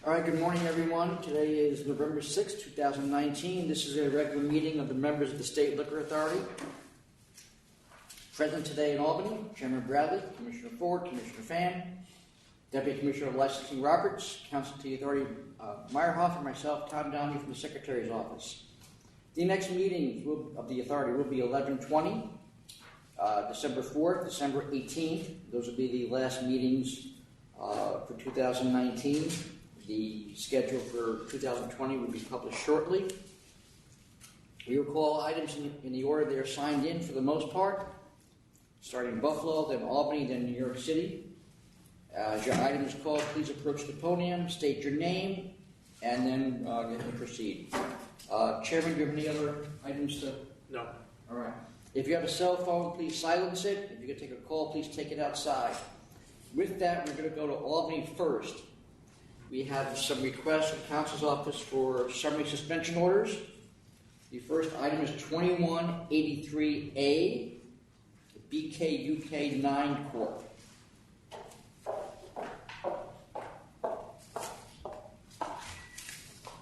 All right, good morning, everyone. Today is November 6, 2019. This is a regular meeting of the members of the State Liquor Authority. Present today in Albany, Chairman Bradley, Commissioner Ford, Commissioner Fan, Deputy Commissioner of Licensing Roberts, Counsel to the Authority Meyerhoff, and myself, Tom Downey from the Secretary's Office. The next meeting of the Authority will be 11/20, December 4th, December 18th. Those will be the last meetings for 2019. The schedule for 2020 will be published shortly. We will call items in the order they are signed in for the most part, starting Buffalo, then Albany, then New York City. As your item is called, please approach the podium, state your name, and then proceed. Chairman, do you have any other items to? No. All right. If you have a cell phone, please silence it. If you can take a call, please take it outside. With that, we're going to go to Albany first. We have some requests from Counsel's Office for summary suspension orders. The first item is 2183A, BKUK 9 Corp.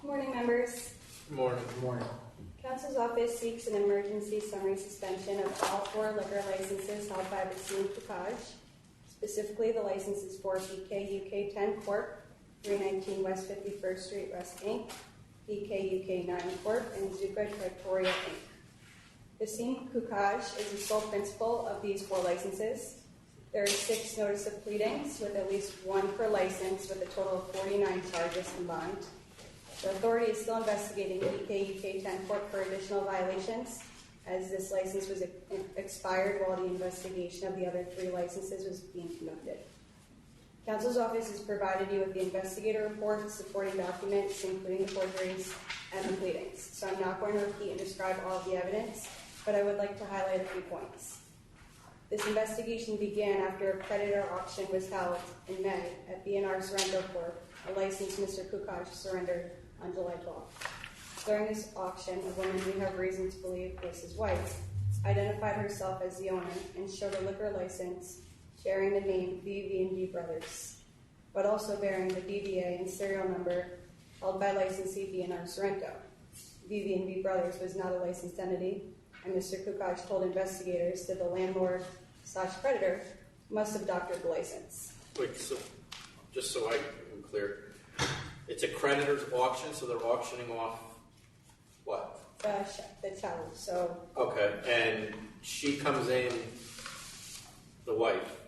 Good morning, members. Good morning. Good morning. Counsel's Office seeks an emergency summary suspension of all 4 liquor licenses held by Vaseem Kukaj. Specifically, the licenses for BKUK 10 Corp., 319 West 51st Street, West Inc., BKUK 9 Corp., and Zuka Trattoria Inc. Vaseem Kukaj is the sole principal of these 4 licenses. There are 6 notice of pleadings, with at least 1 per license, with a total of 49 charges combined. The authority is still investigating BKUK 10 Corp. For additional violations, as this license was expired while the investigation of the other 3 licenses was being conducted. Counsel's Office has provided you with the investigator report, supporting documents, including the forgeries and the pleadings. So I'm not going to repeat and describe all of the evidence, but I would like to highlight a few points. This investigation began after a predator auction was held in May at B&R Sorrento Corp., a license Mr. Kukaj surrendered on July 12th. During this auction, a woman we have reason to believe was his wife identified herself as the owner and showed a liquor license bearing the name BV&B Brothers, but also bearing the DBA and serial number held by licensee B&R Sorrento. BV&B Brothers was not a licensed entity, and Mr. Kukaj told investigators that the landlord/predator must have doctored the license. Wait, so just so I'm clear, it's a creditor's auction, so they're auctioning off what? The chattel. So. Okay, and she comes in, the wife,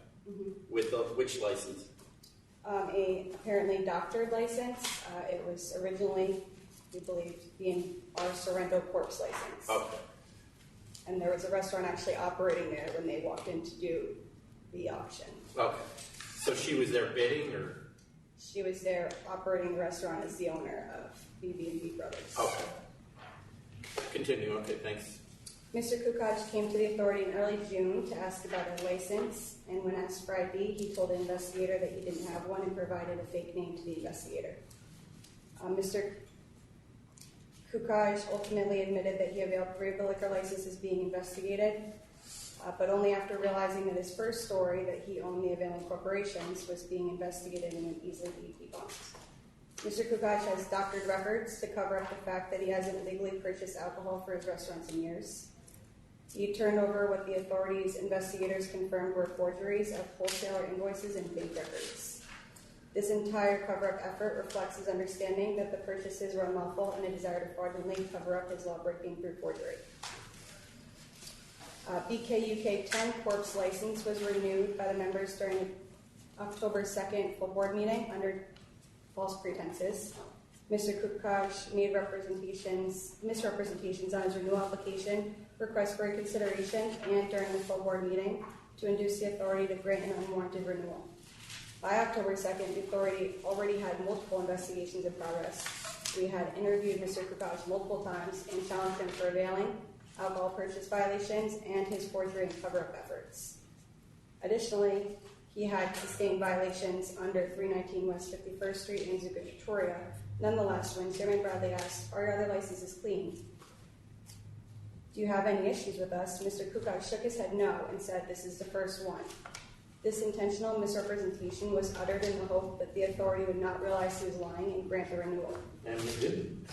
with which license? A apparently doctored license. It was originally, we believe, B&R Sorrento Corp's license. Okay. And there was a restaurant actually operating there when they walked in to do the auction. Okay. So she was there bidding, or? She was there operating the restaurant as the owner of BV&B Brothers. Okay. Continue. Okay, thanks. Mr. Kukaj came to the authority in early June to ask about a license, and when asked for ID, he told the investigator that he didn't have one and provided a fake name to the investigator. Mr. Kukaj ultimately admitted that he availed 3 of the liquor licenses being investigated, but only after realizing that his first story, that he owned the availing corporations, was being investigated and would easily be debunked. Mr. Kukaj has doctored records to cover up the fact that he hasn't legally purchased alcohol for his restaurants in years. He turned over what the authorities' investigators confirmed were forgeries of wholesaler invoices and bank records. This entire cover-up effort reflects his understanding that the purchases were unlawful and a desire to fraudulently cover up his law-breaking through forgery. BKUK 10 Corp's license was renewed by the members during the October 2nd full board meeting under false pretenses. Mr. Kukaj made misrepresentations on his renewal application, request for reconsideration, and during the full board meeting to induce the authority to grant an unwarranted renewal. By October 2nd, the authority already had multiple investigations in progress. We had interviewed Mr. Kukaj multiple times and challenged him for availing alcohol purchase violations and his forgery and cover-up efforts. Additionally, he had sustained violations under 319 West 51st Street and Zuka Trattoria. Nonetheless, when Chairman Bradley asked, "Are your other licenses clean? Do you have any issues with us?" Mr. Kukaj shook his head no and said, "This is the first one." This intentional misrepresentation was uttered in the hope that the authority would not realize he was lying and grant the renewal. And we didn't.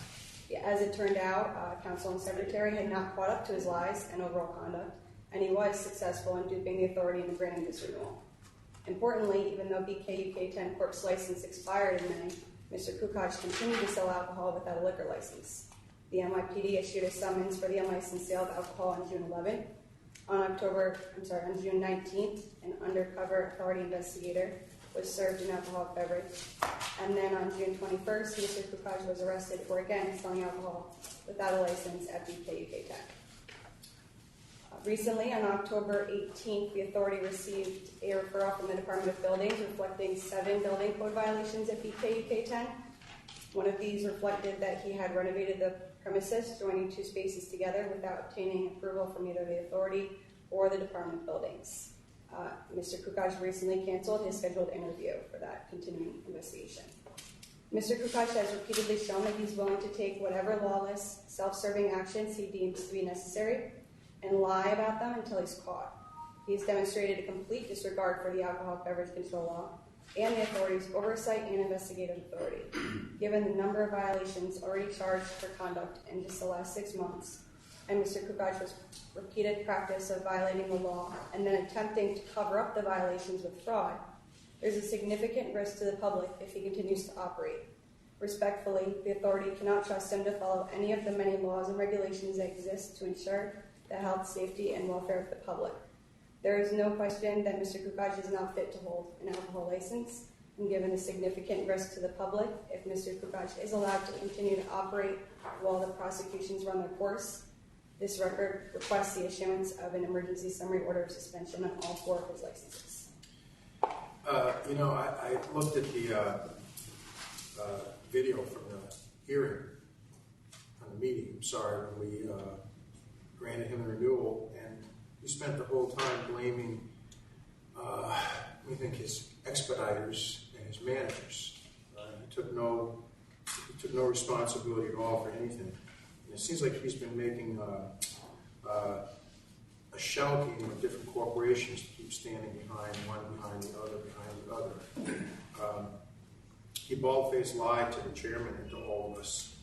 As it turned out, counsel and secretary had not caught up to his lies and overall conduct, and he was successful in duping the authority into granting this renewal. Importantly, even though BK UK 10 Corp's license expired in May, Mr. Kukaj continued to sell alcohol without a liquor license. The NYPD issued a summons for the unlicensed sale of alcohol on June 11th. On June 19th, an undercover authority investigator was served an alcoholic beverage. And then on June 21st, Mr. Kukaj was arrested for again selling alcohol without a license at BK UK 10. Recently, on October 18th, the authority received a referral from the Department of Buildings reflecting 7 building code violations at BK UK 10. One of these reflected that he had renovated the premises, joining 2 spaces together without obtaining approval from either the authority or the Department of Buildings. Mr. Kukaj recently canceled his scheduled interview for that continuing investigation. Mr. Kukaj has repeatedly shown that he's willing to take whatever lawless, self-serving actions he deems to be necessary and lie about them until he's caught. He's demonstrated a complete disregard for the alcoholic beverage control law and the authority's oversight and investigative authority. Given the number of violations already charged for conduct in just the last 6 months, and Mr. Kukaj's repeated practice of violating the law and then attempting to cover up the violations with fraud, there's a significant risk to the public if he continues to operate. Respectfully, the authority cannot trust him to follow any of the many laws and regulations that exist to ensure the health, safety, and welfare of the public. There is no question that Mr. Kukaj is not fit to hold an alcohol license, and given the significant risk to the public, if Mr. Kukaj is allowed to continue to operate while the prosecutions run their course, this record requests the issuance of an emergency summary order of suspension on all 4 of his licenses. I looked at the video from the hearing on the meeting, when we granted him the renewal, and he spent the whole time blaming, we think, his expediters and his managers. He took no responsibility at all for anything. And it seems like he's been making a shell game of different corporations to keep standing behind the other. He bald-faced lied to the chairman and to all of us.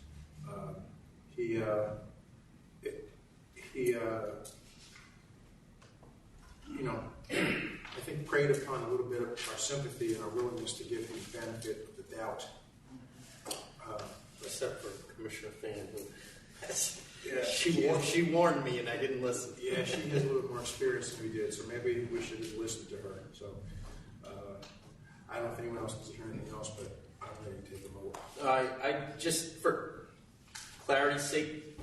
I think preyed upon a little bit of our sympathy and our willingness to give him the benefit of the doubt. Except for Commissioner Fan, who has, she warned me and I didn't listen. Yeah, she has a little more experience than we did, so maybe we should listen to her. So I don't know if anyone else wants to hear anything else, but I'm ready to take a vote. I just, for clarity's sake,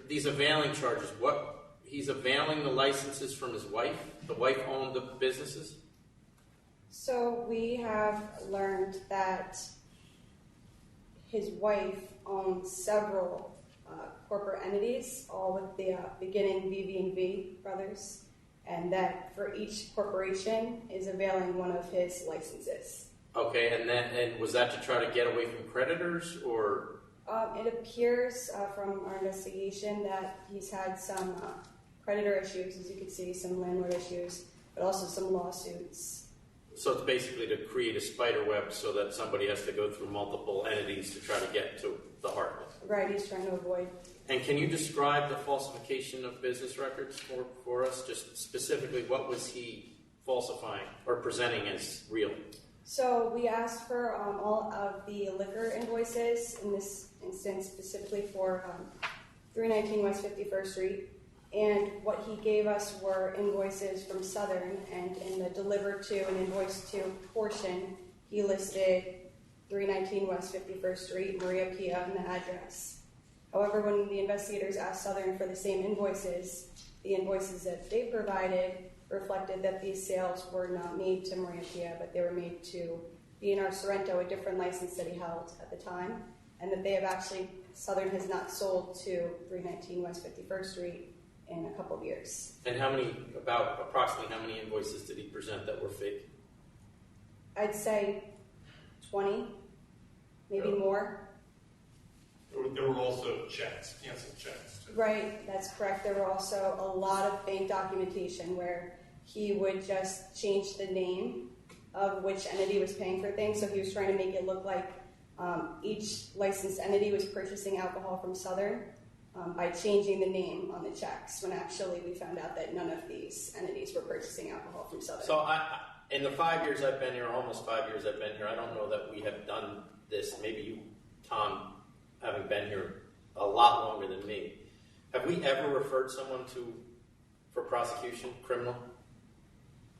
these availing charges, he's availing the licenses from his wife? The wife owned the businesses? So we have learned that his wife owns several corporate entities, all with the beginning BV&V Brothers, and that for each corporation is availing one of his licenses. Okay, and was that to try to get away from creditors, or? It appears from our investigation that he's had some creditor issues, as you can see, some landlord issues, but also some lawsuits. So it's basically to create a spider web so that somebody has to go through multiple entities to try to get to the heart of it. Right, he's trying to avoid. And can you describe the falsification of business records for us? Just specifically, what was he falsifying or presenting as real? So we asked for all of the liquor invoices, in this instance specifically for 319 West 51st Street. And what he gave us were invoices from Southern, and in the delivered to and invoice to portion, he listed 319 West 51st Street, Maria Pia, and the address. However, when the investigators asked Southern for the same invoices, the invoices that they provided reflected that these sales were not made to Maria Pia, but they were made to B&R Sorrento, a different license that he held at the time, and that they have actually, Southern has not sold to 319 West 51st Street in a couple of years. And approximately how many invoices did he present that were fake? I'd say 20, maybe more. There were also checks, canceled checks. Right, that's correct. There were also a lot of bank documentation where he would just change the name of which entity was paying for things. So he was trying to make it look like each licensed entity was purchasing alcohol from Southern by changing the name on the checks, when actually we found out that none of these entities were purchasing alcohol from Southern. So in the 5 years I've been here, almost 5 years I've been here, I don't know that we have done this. Maybe you, Tom, having been here a lot longer than me, have we ever referred someone for prosecution, criminal?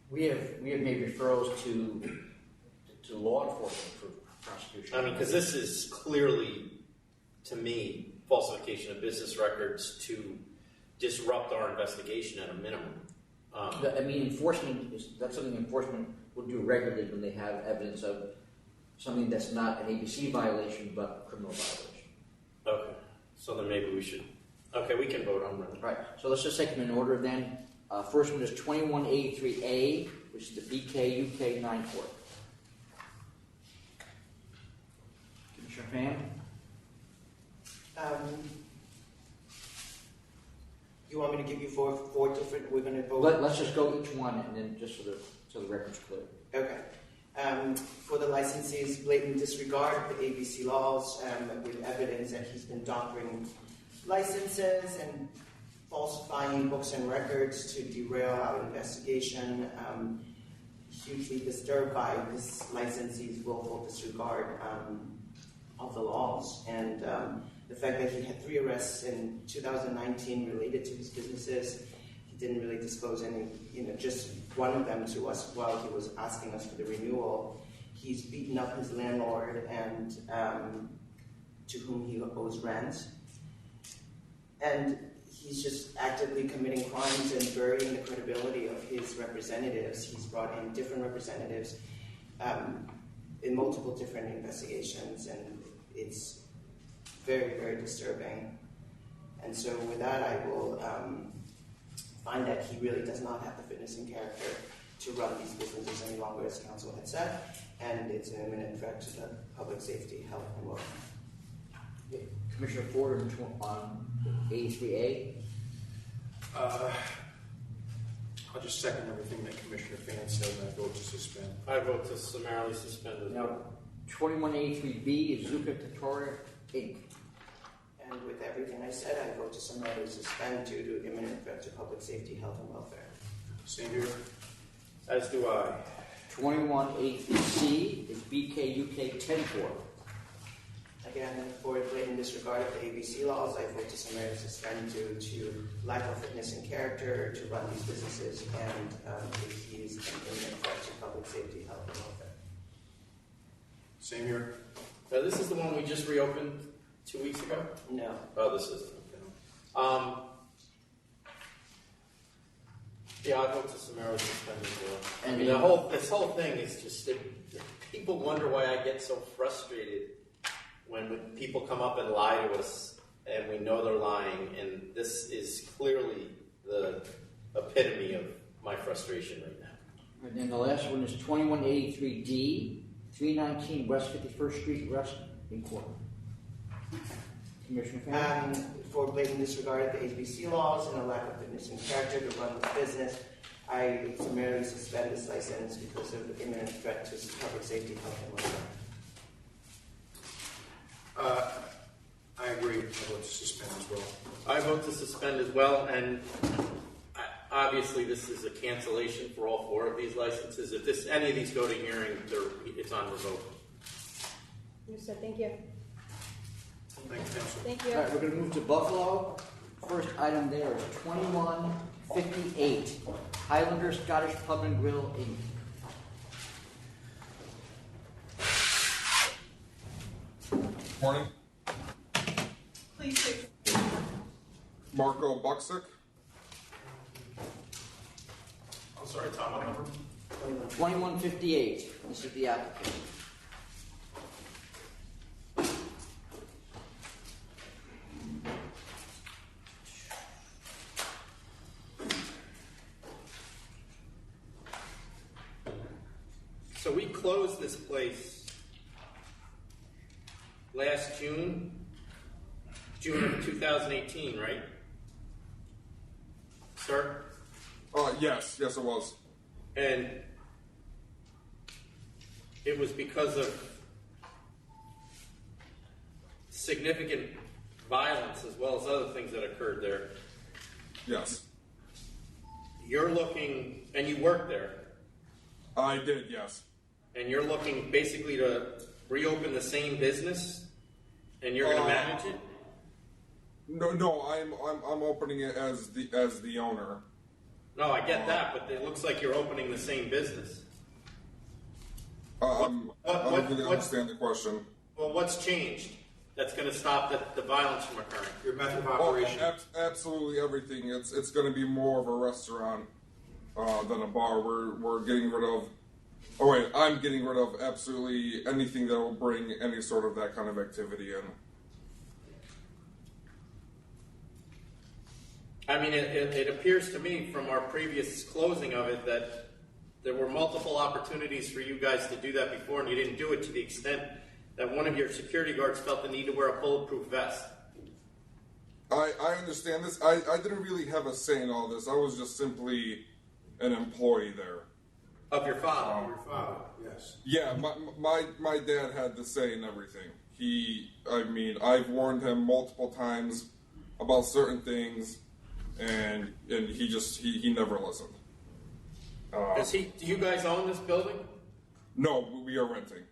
We have made referrals to law enforcement for prosecution. I mean, because this is clearly, to me, falsification of business records to disrupt our investigation at a minimum. I mean, that's something enforcement will do regularly when they have evidence of something that's not an ABC violation but a criminal violation. Okay, so then maybe we should. Okay, we can vote on that. Right. So let's just take them in order then. First one is 2183A, which is the BK UK 9 Court. Commissioner Fan? You want me to give you four different? We're going to vote. Let's just go each one, and then just so the record's clear. Okay. For the licensee's blatant disregard of the ABC laws, with evidence that he's been doctoring licenses and falsifying books and records to derail our investigation, hugely disturbed by this licensee's willful disregard of the laws, and the fact that he had 3 arrests in 2019 related to his businesses. He didn't really disclose any, just one of them to us while he was asking us for the renewal. He's beaten up his landlord and to whom he owes rent. And he's just actively committing crimes and burying the credibility of his representatives. He's brought in different representatives in multiple different investigations, and it's very, very disturbing. And so with that, I will find that he really does not have the fitness and character to run these businesses any longer, as council had said, and it's an imminent threat to the public safety, health, and welfare. Okay. Commissioner Ford on A3A. I'll just second everything that Commissioner Fan said, and I vote to suspend. I vote to summarily suspend as Now, well. 2183B is Zuka Tutorial Inc. And with everything I said, I vote to summarily suspend due to imminent threat to public safety, health, and welfare. Same here. As do I. 2183C is BK UK 10 Corp. Again, for blatant disregard of the ABC laws, I vote to summarily suspend due to lack of fitness and character to run these businesses, and if he is an imminent threat to public safety, health, and welfare. Same here. Now, this is the one we just reopened 2 weeks ago? No. Oh, this isn't. Okay. Yeah, I vote to summarily suspend as well. I And mean, the- this whole thing is just, people wonder why I get so frustrated when people come up and lie to us and we know they're lying, and this is clearly the epitome of my frustration right now. And then the last one is 2183D, 319 West 51st Street, West in Court. Commissioner Fan? For blatant disregard of the ABC laws and a lack of fitness and character to run this business, I summarily suspend this license because of the imminent threat to public safety, health, and welfare. I agree. I vote to suspend as well. I vote to suspend as well, and obviously this is a cancellation for all 4 of these licenses. If any of these go to hearing, it's on revoke. Understood. Thank you. Thank you, Council. Thank All you. right, we're going to move to Buffalo. First item there is 2158 Highlander Scottish Pub and Grill Inc. Morning, Please take Marco Buksick. I'm sorry, Tom, what number? 2158. This is the applicant. So we closed this place last June of 2018, right? Sir? Yes, it was. And it was because of significant violence as well as other things that occurred there. Yes. You're looking, and you worked there, I did, yes. and you're looking basically to reopen the same business, and you're going to manage it? No, I'm opening it as the owner. No, I get that, but it looks like you're opening the same business. I don't really understand the question. Well, what's changed that's going to stop the violence from occurring? Your method of operation. Absolutely everything. It's going to be more of a restaurant than a bar. We're getting rid of. Oh wait, I'm getting rid of absolutely anything that will bring any sort of that kind of activity in. I mean, it appears to me from our previous closing of it that there were multiple opportunities for you guys to do that before, and you didn't do it to the extent that one of your security guards felt the need to wear a bulletproof vest. I understand this. I didn't really have a say in all this. I was just simply an employee there. Of your father. Your father, yes. Yeah, my dad had the say in everything. I've warned him multiple times about certain things, and he never listened. Do you guys own this building? No, we are renting.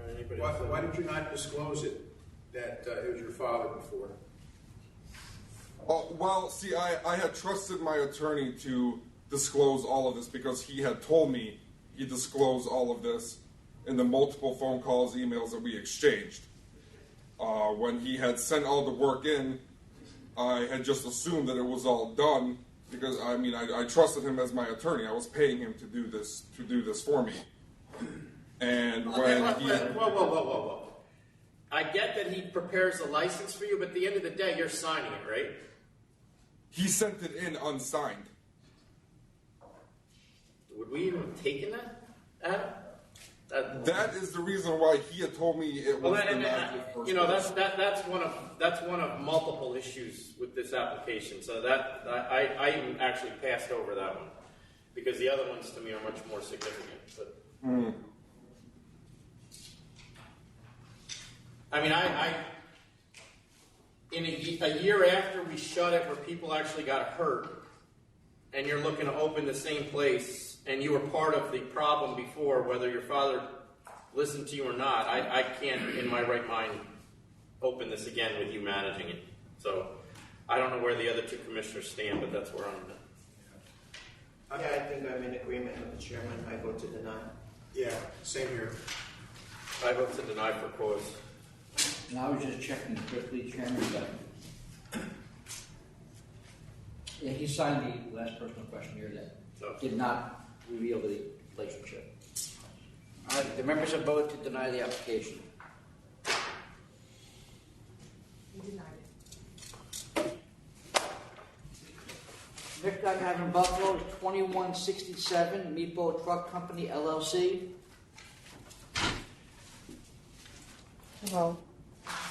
Anybody Why did you not disclose it that it was your father before? Oh, well, see, I had trusted my attorney to disclose all of this because he had told me he disclosed all of this in the multiple phone calls, emails that we exchanged. When he had sent all the work in, I had just assumed that it was all done because I trusted him as my attorney. I was paying him to do this for me. And when Whoa. I get that he prepares a license for you, but at the end of the day, you're signing it, right? he sent it in unsigned. Would we even have taken that? That is the reason why he had told me it was denied in the first place. that's one of multiple issues with this application. So that I even actually passed over that one because the other ones to me are much more significant. But I mean, in a year after we shut it, where people actually got hurt, and you're looking to open the same place, and you were part of the problem before, whether your father listened to you or not, I can't, in my right mind, open this again with you managing it. So I don't know where the other two commissioners stand, but that's where I'm at. Yeah, I think I'm in agreement with the chairman. I vote to deny. Yeah, same here. I vote to deny for cause. And I was just checking quickly, Chairman, but yeah, he signed the last personal questionnaire that did not reveal the relationship. All right, the members have voted to deny the application. You denied it. Next item I have in Buffalo is 2167 Meepo Truck Company, LLC. Hello,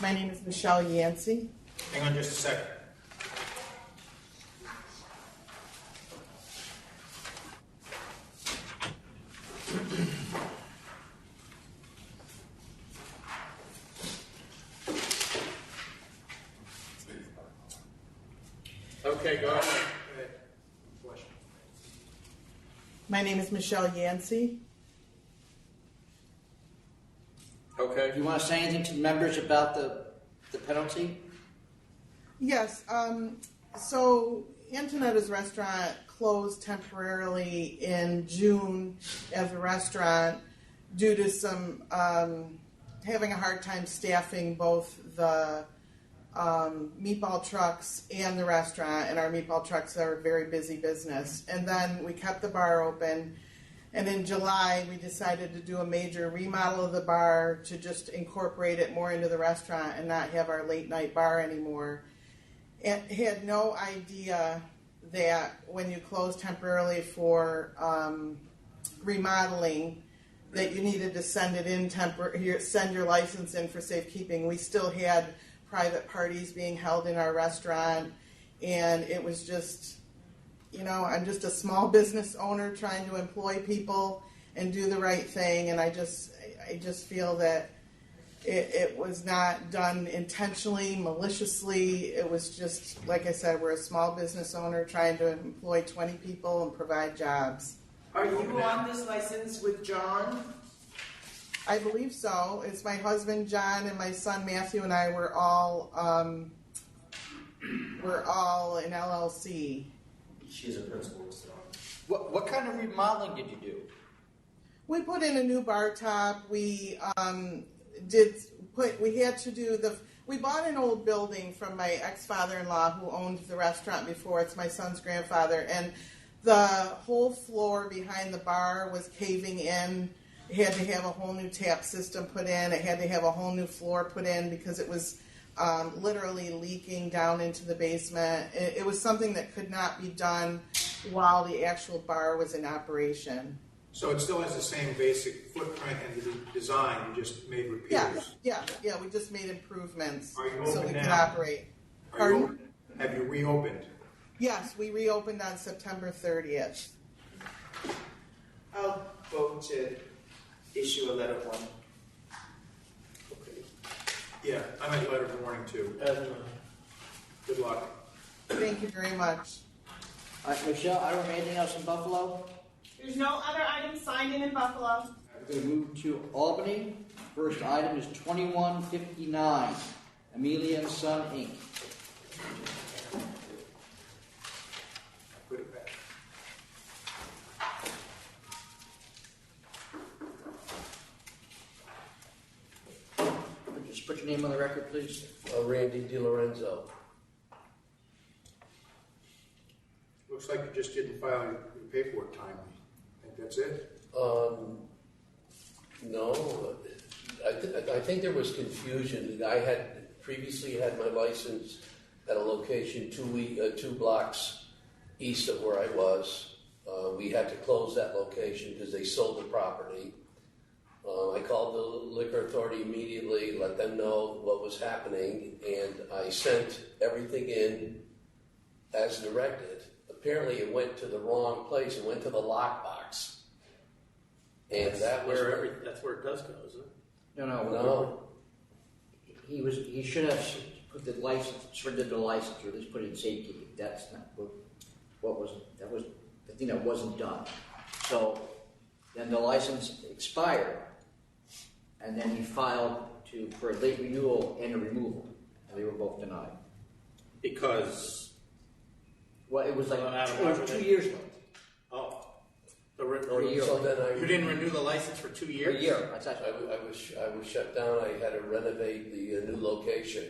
my name is Michelle Yancey. Hang on just a second. Okay, go ahead. Question. My name is Michelle Yancey. Okay. Do you want to say anything to the members about the penalty? Yes, so Antonetta's restaurant closed temporarily in June as a restaurant due to some having a hard time staffing both the meatball trucks and the restaurant, and our meatball trucks are a very busy business. And then we kept the bar open, and in July we decided to do a major remodel of the bar to just incorporate it more into the restaurant and not have our late night bar anymore. And had no idea that when you close temporarily for remodeling, that you needed to send it in send your license in for safekeeping. We still had private parties being held in our restaurant, and it was just, I'm just a small business owner trying to employ people and do the right thing, and I just feel that it was not done intentionally, maliciously. It was just, like I said, we're a small business owner trying to employ 20 people and provide jobs. Are you on this license with John? I believe so. It's my husband John and my son Matthew and I were all in LLC. She's a principal, so. What kind of remodeling did you do? We put in a new bar top. We we bought an old building from my ex-father-in-law who owned the restaurant before. It's my son's grandfather, and the whole floor behind the bar was caving in. It had to have a whole new tap system put in. It had to have a whole new floor put in because it was literally leaking down into the basement. It was something that could not be done while the actual bar was in operation. So it still has the same basic footprint and the design, you just made repairs? Yeah, we just made improvements Are you so open we now? could operate. Are you Pardon? open? Have you reopened? Yes, we reopened on September 30th. I'll vote to issue a letter of warning. Okay. Yeah, I meant letter of warning too. Good luck. Thank you very much. All right, Michelle, I don't have anything else in Buffalo. There's no other items signed in Buffalo. We're going to move to Albany. First item is 2159, Amelia and Son, Inc. Put it back. Just put your name on the record, please. Randy DiLorenzo. Looks like you just didn't file your paperwork timely. I think that's it. No, I think there was confusion. I had previously had my license at a location 2 blocks east of where I was. We had to close that location because they sold the property. I called the liquor authority immediately, let them know what was happening, and I sent everything in as directed. Apparently it went to the wrong place. It went to the lockbox. And that was That's where it does go, isn't it? No. He should have put the license, surrendered the license, or at least put it in safekeeping. That's not what was the thing that wasn't done. So then the license expired, and then he filed for a late renewal and a removal, and they were both denied. Because, Well, it was like Adam, it why was were 2 they- years late. Or a year. So then You didn't renew the license for 2 A years? year. That's I was shut down. I had to renovate the new location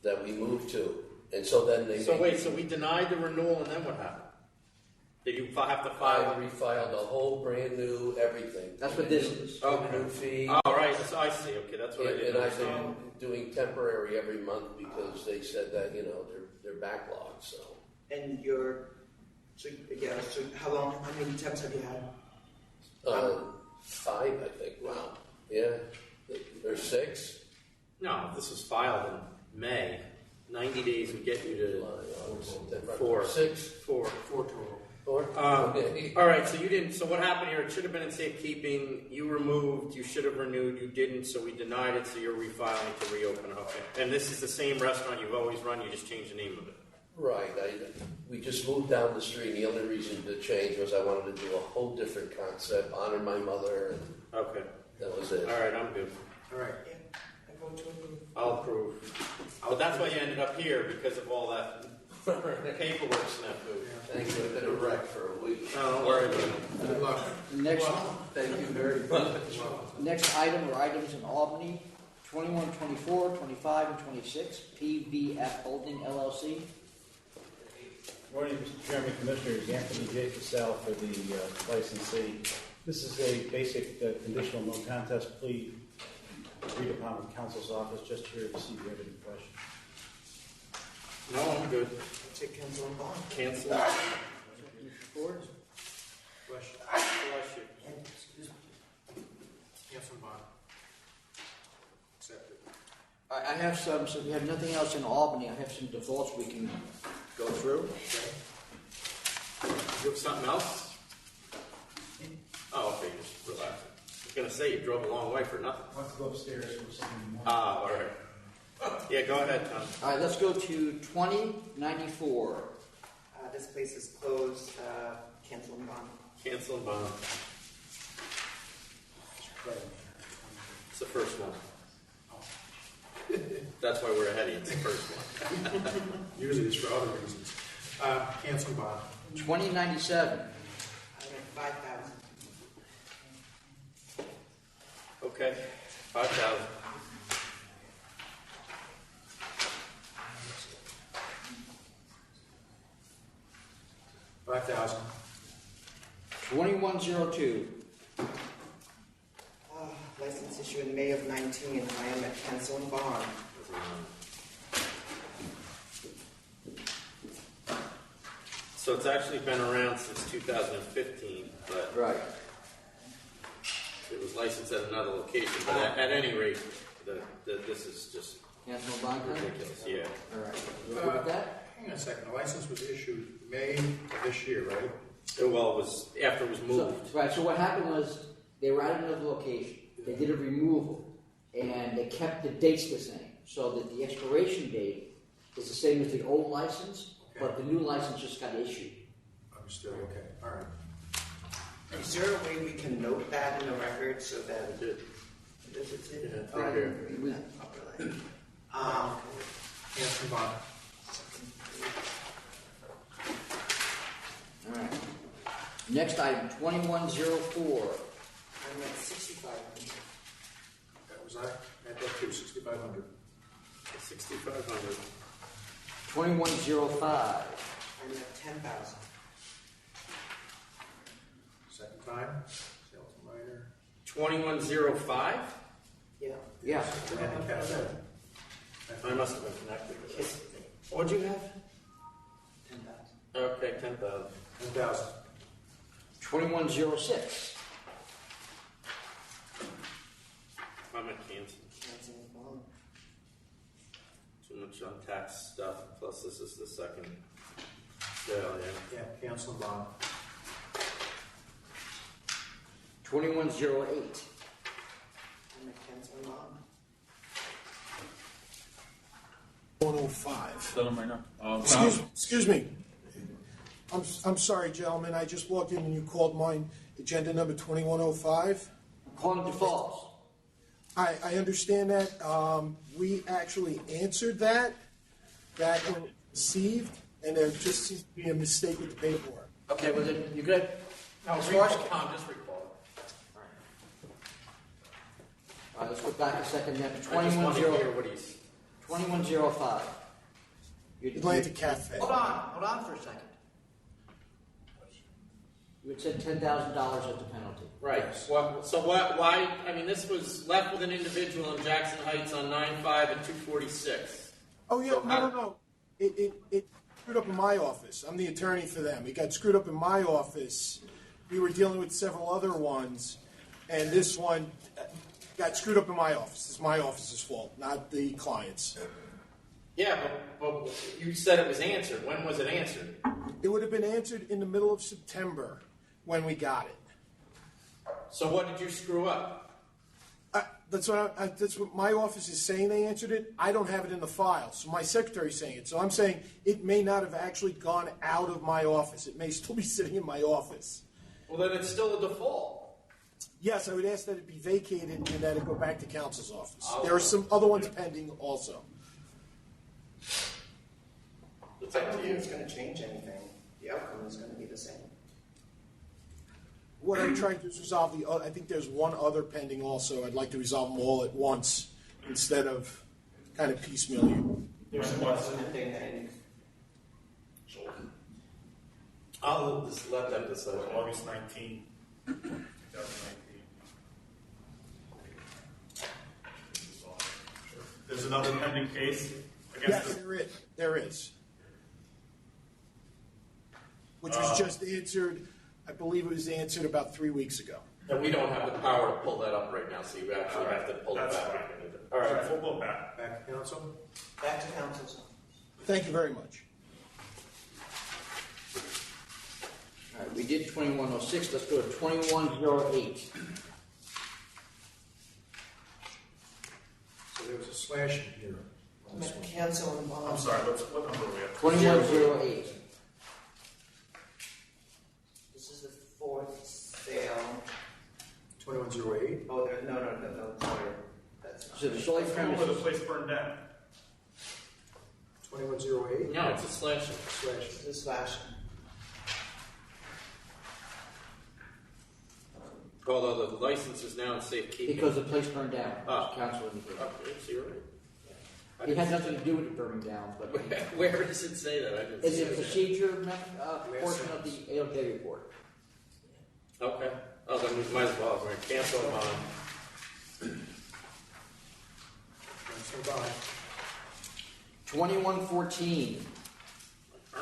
that we moved to, and so then they. So wait, so we denied the renewal and then what happened? Did you have to I file? refiled the whole brand new everything. That's what this is. Okay. New fee. Oh, right, so I see, okay, that's what I And didn't I've understand. been doing temporary every month because they said that they're backlogged. So And so how many temps have you had? 5, I think. Wow. Yeah, there's 6. No, this was filed in May. 90 days would get you to Four. 6. 4. 4 total. 4. Okay. All right, so you didn't. So what happened here? It should have been in safekeeping. You removed. You should have renewed. You didn't, so we denied it. So you're refiling to reopen. Okay. And this is the same restaurant you've always run. You just changed the name of it. Right. We just moved down the street. And the only reason to change was I wanted to do a whole different concept, honor my mother, and Okay. that was it. All right, I'm good. All right. Yeah, I vote to approve. I'll approve. But that's why you ended up here because of all that paperwork snafu. Thank you. I've been a wreck for a week. No, don't worry about it. Good luck. Next, Thank you very much. next item are items in Albany, 21, 24, 25, and 26, PVF Holding LLC. Morning, Mr. Chairman, Commissioners. Anthony J. Cassell for the licensee. This is a basic conditional no contest plea agreed upon with counsel's office. Just here to see if you have any questions. No, I'm good. Take cancel and bond. Cancel. Ford? Question. Bless you. Cancel bond. Accepted. I have some, so if you have nothing else in Albany, I have some defaults we can go through. You have something else? Oh, okay, just relax. I was going to say you drove a long way for nothing. Let's go upstairs for something more. Ah, all right. Yeah, go ahead, Tom. All right, let's go to 2094. This place is closed. Cancel and bond. Cancel and bond. It's the first one. That's why we're ahead of you. It's the first one. Usually it's for other reasons. Cancel bond. 2097. 5,000. Okay, 5,000. $5,000. 2102. License issue in May of 19. I am at cancel and bond. So it's actually been around since 2015, but Right. it was licensed at another location. But at any rate, this is just Cancel and bond claim? ridiculous. Yeah. All right. You good with that? Hang on a second. The license was issued May of this year, right? Well, it was after it was moved. Right, so what happened was they were at another location. They did a removal, and they kept the dates the same, so that the expiration date is the same as the old license, but the new license just got issued. Understood. Okay. All right. Is there a way we can note that in the record so that Did. does it say? Yeah, right here. Cancel and bond. All right. Next item, 2104. I'm at 6,500. That was I. At that too. 6,500. 6,500. 2105. I'm at 10,000. Second time. Sales minor. 2105. Yeah. Yeah. I must have been connected to this. What'd you have? 10,000. Okay, 10,000. 10,000. 2106. I'm at cancel. Cancel and bond. Too much on tax stuff. Plus, this is the second sale. Yeah. Yeah. Cancel and bond. 2108. I'm at cancel and bond. 105. Excuse me. I'm sorry, gentlemen. I just walked in and you called mine agenda number 2105. Calling defaults. I understand that. We actually answered that was received, and there just seems to be a mistake with the paperwork. Okay, well then, you good? No, As far as- Tom, just recall. All right, let's go back a second. Then I just want to hear 2105. what he's. 2105. Atlantic Cafe. Hold on for a second. You had said $10,000 as the penalty. Right. Well, so what? Why? I mean, this was left with an individual in Jackson Heights on 9/5 and 246. Oh, yeah, So no. It screwed up in my office. I'm the attorney for them. It got screwed up in my office. We were dealing with several other ones, and this one got screwed up in my office. It's my office's fault, not the client's. Yeah, but you said it was answered. When was it answered? It would have been answered in the middle of September when we got it. So what did you screw up? That's what my office is saying they answered it. I don't have it in the file, so my secretary's saying it. So I'm saying it may not have actually gone out of my office. It may still be sitting in my office. Well, then it's still a default. Yes, I would ask that it be vacated and that it go back to counsel's office. There are some other ones pending also. It's I up don't to think you. it's going to change anything. The outcome is going to be the same. What I'm trying to do is resolve the. I think there's one other pending also. I'd like to resolve them all at once instead of kind of piecemeal you. There's Pending and I'll just let them decide. August 19, 2019. There's another pending case against Yes, there is. Which was just answered. I believe it was answered about 3 weeks ago. And we don't have the power to pull that up right now, so you actually have to pull it That's back. fine. All right. We'll go back. Back to council. Back to council's. Thank you very much. All right, we did 2106. Let's go to 2108. So there was a slashing here on this one. Cancel and bond. I'm sorry, what number are we at? 2108. This is the fourth sale. 2108. Oh, there, no, sorry. That's not. So the solely It's the one where the premise. place burned down. 2108. No, it's a slashing. Slashing. This is slashing. Although the license is now in safekeeping. Because the place burned down. Oh. Council indicated. Okay, so you're right. It had nothing to do with it burning down, but Where does it say that? I didn't it's see a it. procedure portion of the ALJ report. Okay. Oh, then we might as well. We're going to cancel them on. Cancel bond. 2114. I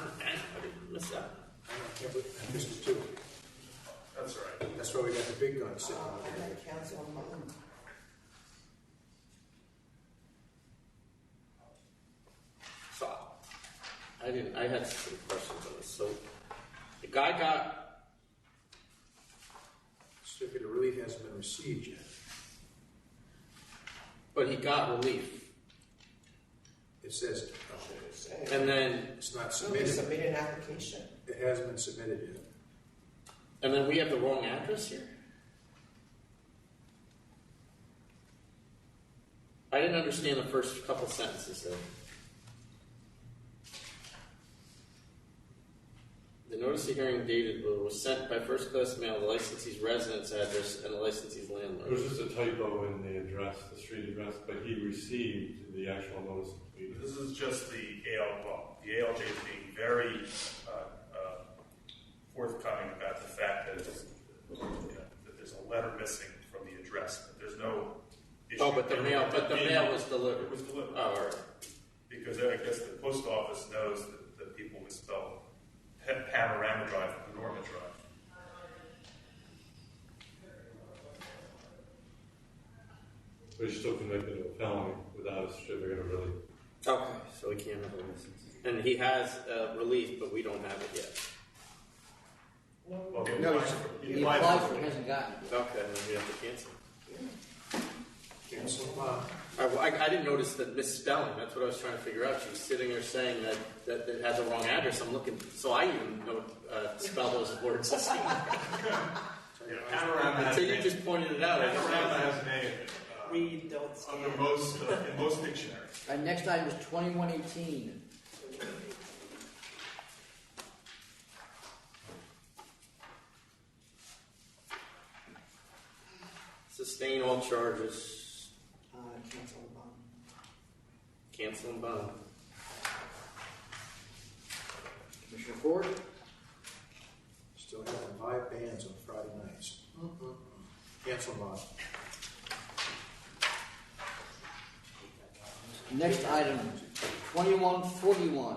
didn't miss that. I can't believe I missed it too. That's right. That's why we got the big guns sitting Oh, on I there. got cancel and bond. So I had some questions on this. So the guy got, Certificate of relief hasn't been received yet. but he got relief. It says And then, it's not So they submitted. submitted an application. It hasn't been submitted yet. and then we have the wrong address here? I didn't understand the first couple sentences there. The notice of hearing dated was sent by first class mail, the licensee's residence address and the licensee's It landlord. was just a typo in the address, the street address, but he received the actual notice of completion. This is just the ALJ is being very forthcoming about the fact that, that there's a letter missing from the address. But there's no issue. Oh, but the mail was delivered. It was delivered. Oh, all right. Because I guess the post office knows that people misspell Panorama Drive and Norma Drive. But he's still convicted of a felony without a certificate of relief. Okay, so he can't have a license. And he has relief, but we don't have it yet. Well, No, he applied for it, hasn't gotten it. Okay, then we have to cancel. Cancel bond. I didn't notice the misspelling. That's what I was trying to figure out. She was sitting there saying that it had the wrong address. I'm looking, so I even know spell those words. Panorama has Until you just pointed it out. Panorama has an A in it. We don't scan. Under most in most dictionaries. Next item is 2118. Sustain all charges. Cancel and bond. Cancel and bond. Commissioner Ford? Still having live bands on Friday nights. Cancel bond. Next item, 2141.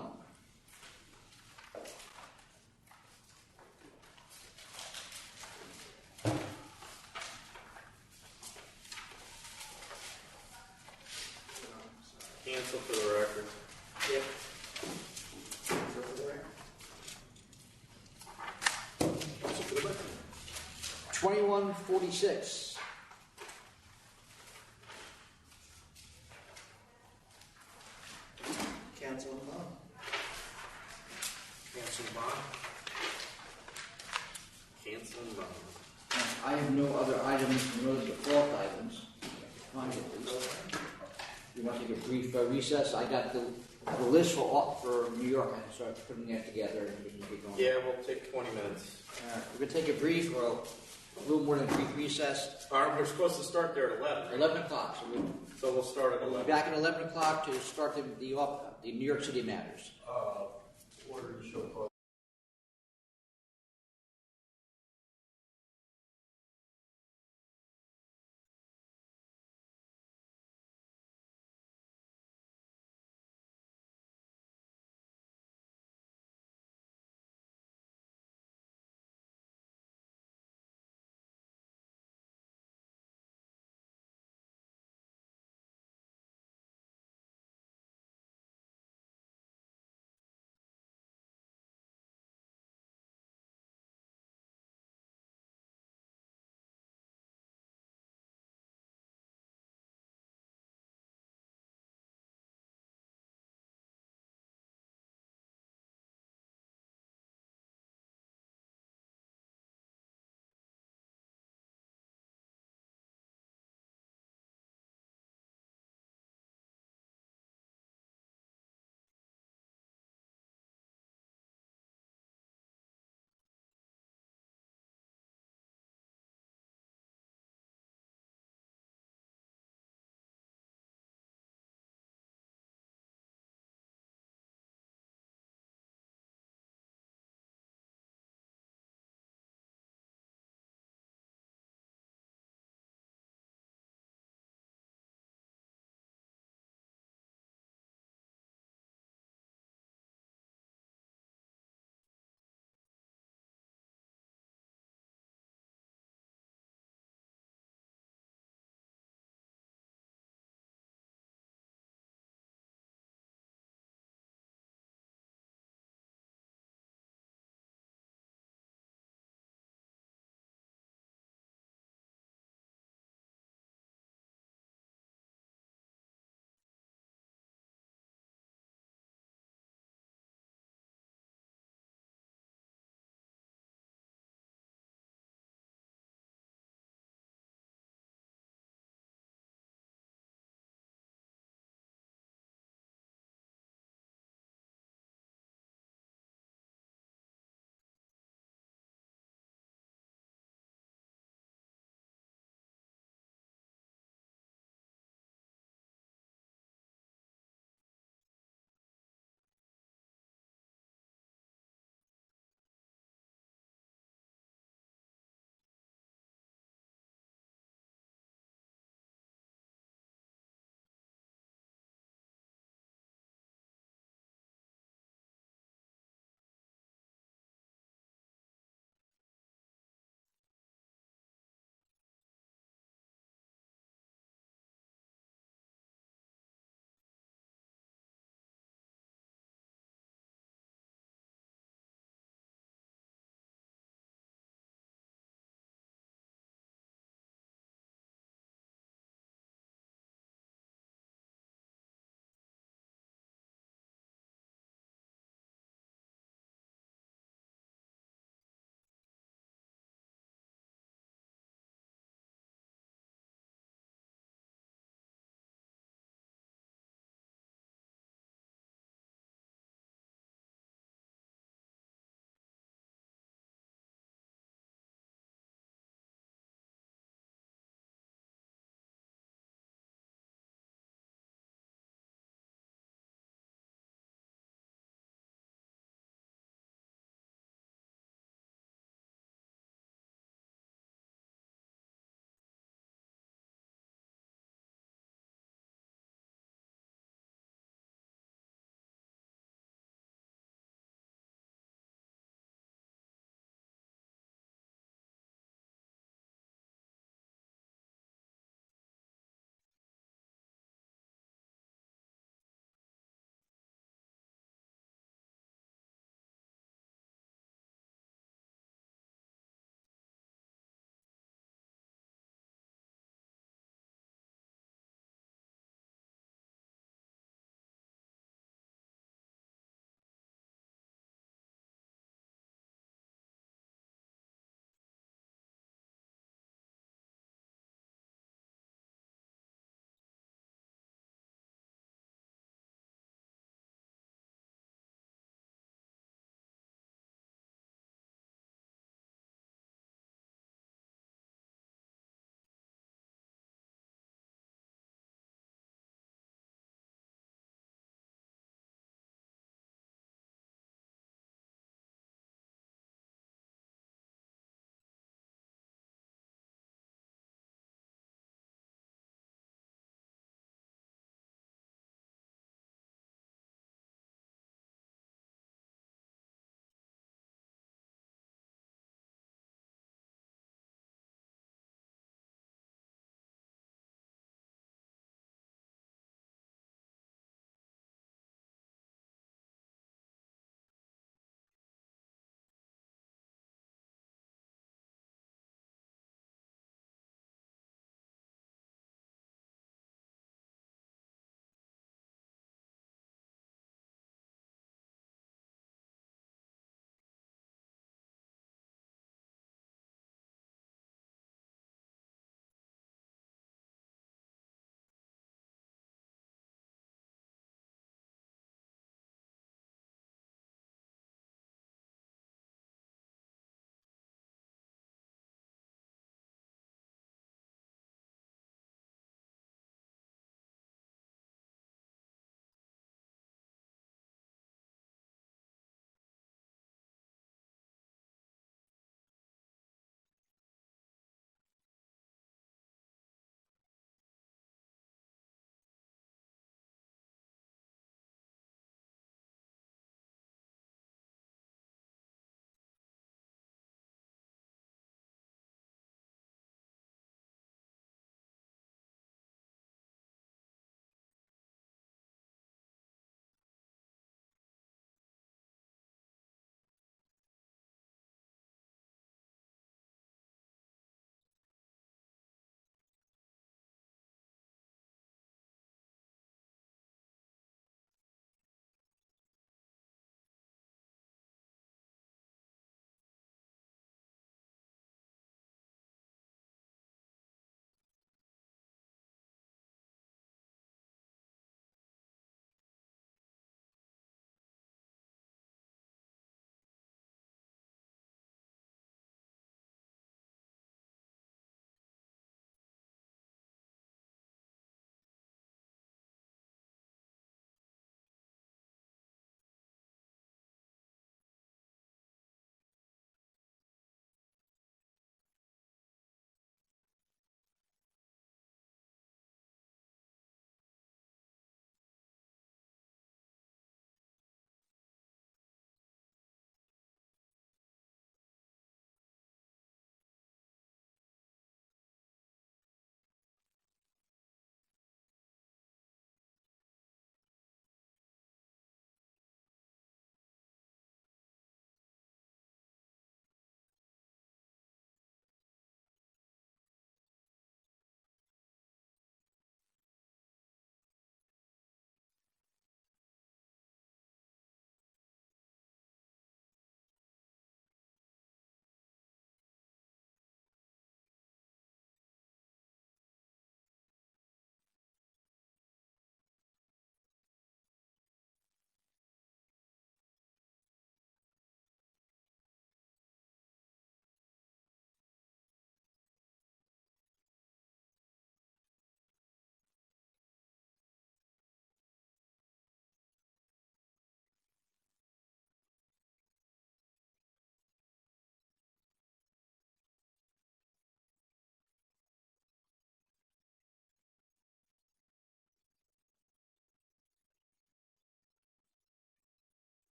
Cancel for the record. Yep. 2146. Cancel and bond. Cancel bond. Cancel and bond. I have no other items, no other default items. Find it, please. You want to take a brief recess? I got the list for New York. I can start putting that together and we can get going. Yeah, we'll take 20 minutes. We're going to take a brief, or a little more than a brief recess. We're supposed to start there at 11. 11 o'clock. So we'll start at We'll 11. be back at 11 o'clock to start the New York City matters. Order to show cause.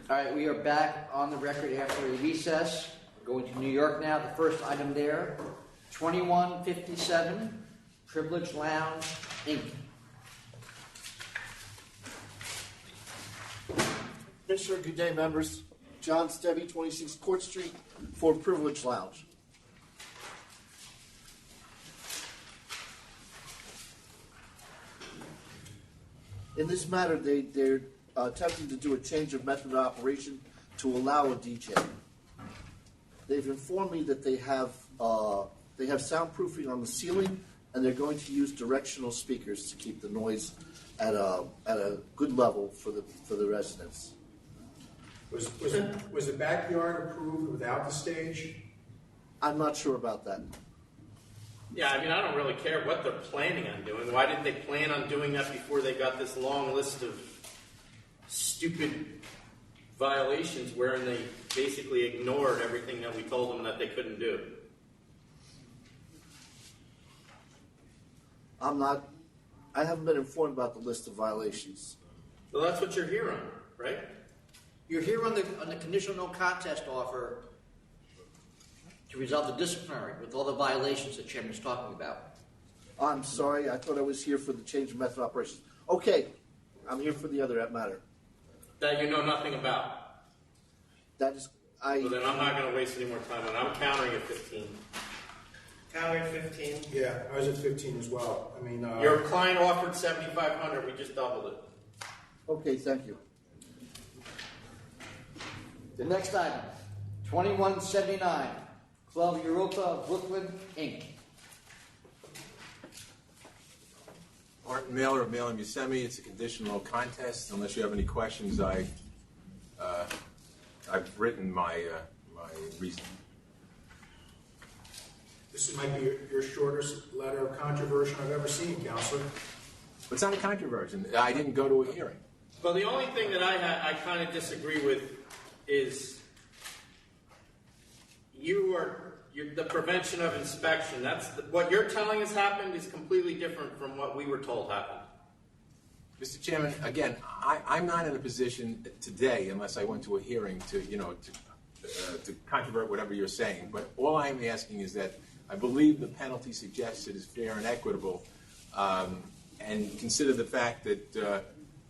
All right, we are back on the record after a recess. We're going to New York now. The first item there, 2157, Privilege Lounge, Inc. Commissioner, good day, members. John Stebby, 26 Court Street for Privilege Lounge. In this matter, they're attempting to do a change of method of operation to allow a DJ. They've informed me that they have soundproofing on the ceiling, and they're going to use directional speakers to keep the noise at a good level for the residents. Was the backyard approved without the stage? I'm not sure about that. Yeah, I mean, I don't really care what they're planning on doing. Why didn't they plan on doing that before they got this long list of stupid violations wherein they basically ignored everything that we told them that they couldn't do? I haven't been informed about the list of violations. Well, that's what you're here on, right? You're here on the conditional no contest offer to resolve the disciplinary with all the violations the chairman's talking about. I'm sorry, I thought I was here for the change of method of operations. Okay, I'm here for the other matter. That you know nothing about. That is, Well, then I'm not going to waste any more time on it. I'm countering at 15. Counter 15. Yeah, I was at 15 as well. I mean, Your client offered 7,500. We just doubled it. Okay, thank you. The next item, 2179, Club Europa Brooklyn, Inc. Martin Mailer of Mailer Musemi. It's a conditional contest. Unless you have any questions, I've written my reason. this might be your shortest letter of controversy I've ever seen, Counselor. It's not a controversy. I didn't go to a hearing. Well, the only thing that I kind of disagree with is the prevention of inspection. What you're telling us happened is completely different from what we were told happened. Mr. Chairman, again, I'm not in a position today, unless I went to a hearing, to controvert whatever you're saying. But all I'm asking is that I believe the penalty suggested is fair and equitable, and consider the fact that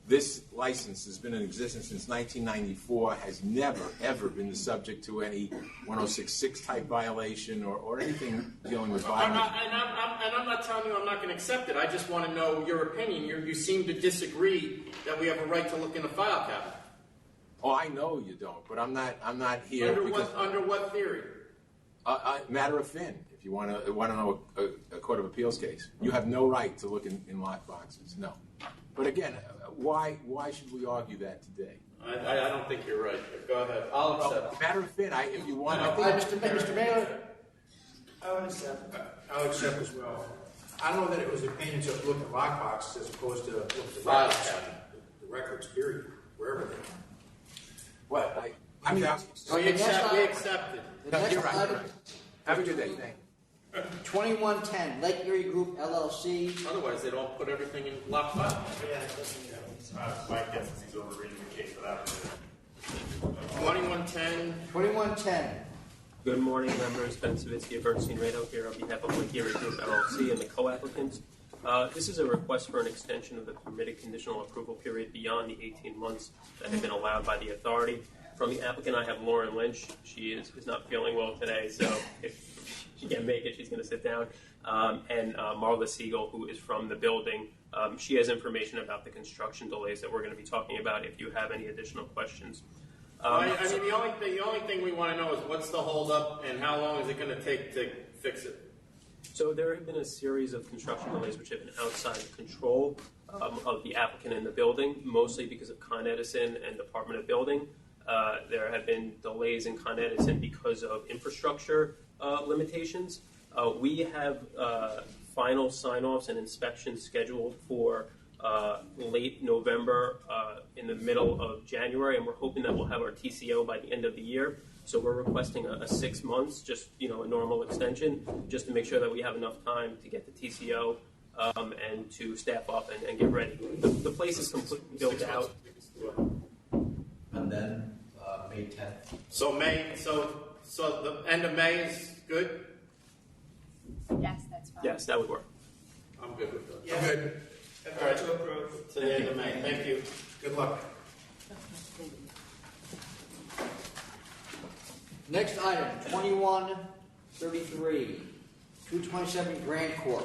this license has been in existence since 1994, has never, ever been the subject to any 1066 type violation or anything dealing with violence. I'm not telling you I'm not going to accept it. I just want to know your opinion. You seem to disagree that we have a right to look in the file cabinet. Oh, I know you don't, but I'm not here. Under what theory? Matter of fin. If you want to know a court of appeals case, you have no right to look in lock boxes. No. But again, why should we argue that today? I don't think you're right. Go ahead. I'll accept. Matter of fin. If you want, Mr. Mailer. I would accept. I'll accept as well. I don't know that it was a pain to look at lock boxes as opposed to look at the File records. cabinet. The records, period, wherever they are. What? We accepted. The next You're right. item, Have a good day. Thank you. 2110, Lake Erie Group, LLC. Otherwise, they don't put everything in lock file. Yeah, it doesn't. My guess is he's over reading the case without it. 2110. Good morning, members. Ben Savitsky of Bernstein Rado here on behalf of Lake Erie Group LLC and the co-applicants. This is a request for an extension of the permitted conditional approval period beyond the 18 months that have been allowed by the authority. From the applicant, I have Lauren Lynch. She is not feeling well today, so if she can't make it, she's going to sit down. And Marla Siegel, who is from the building. She has information about the construction delays that we're going to be talking about if you have any additional questions. The only thing we want to know is what's the holdup and how long is it going to take to fix it? So there have been a series of construction delays which have been outside the control of the applicant in the building, mostly because of Con Edison and Department of Building. There have been delays in Con Edison because of infrastructure limitations. We have final sign-offs and inspections scheduled for late November, in the middle of January, and we're hoping that we'll have our TCO by the end of the year. So we're requesting a 6 months, just a normal extension, just to make sure that we have enough time to get the TCO and to staff up and get ready. The place is completely built out. And then May 10th. So the end of May is good? Yes, that's fine. Yes, that would work. I'm good with that. Yeah. Good. All right, to approve. To the end of May. Thank you. Good luck. Next item, 2133, 227 Grand Court.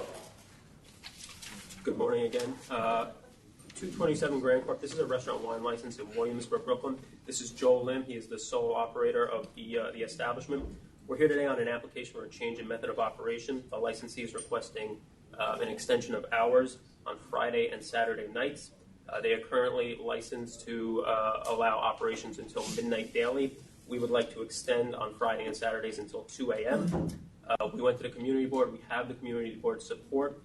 Good morning again. 227 Grand Corp. This is a restaurant wine license in Williamsburg, Brooklyn. This is Joel Lim. He is the sole operator of the establishment. We're here today on an application for a change in method of operation. The licensee is requesting an extension of hours on Friday and Saturday nights. They are currently licensed to allow operations until midnight daily. We would like to extend on Friday and Saturdays until 2 a.m. We went to the community board. We have the community board support.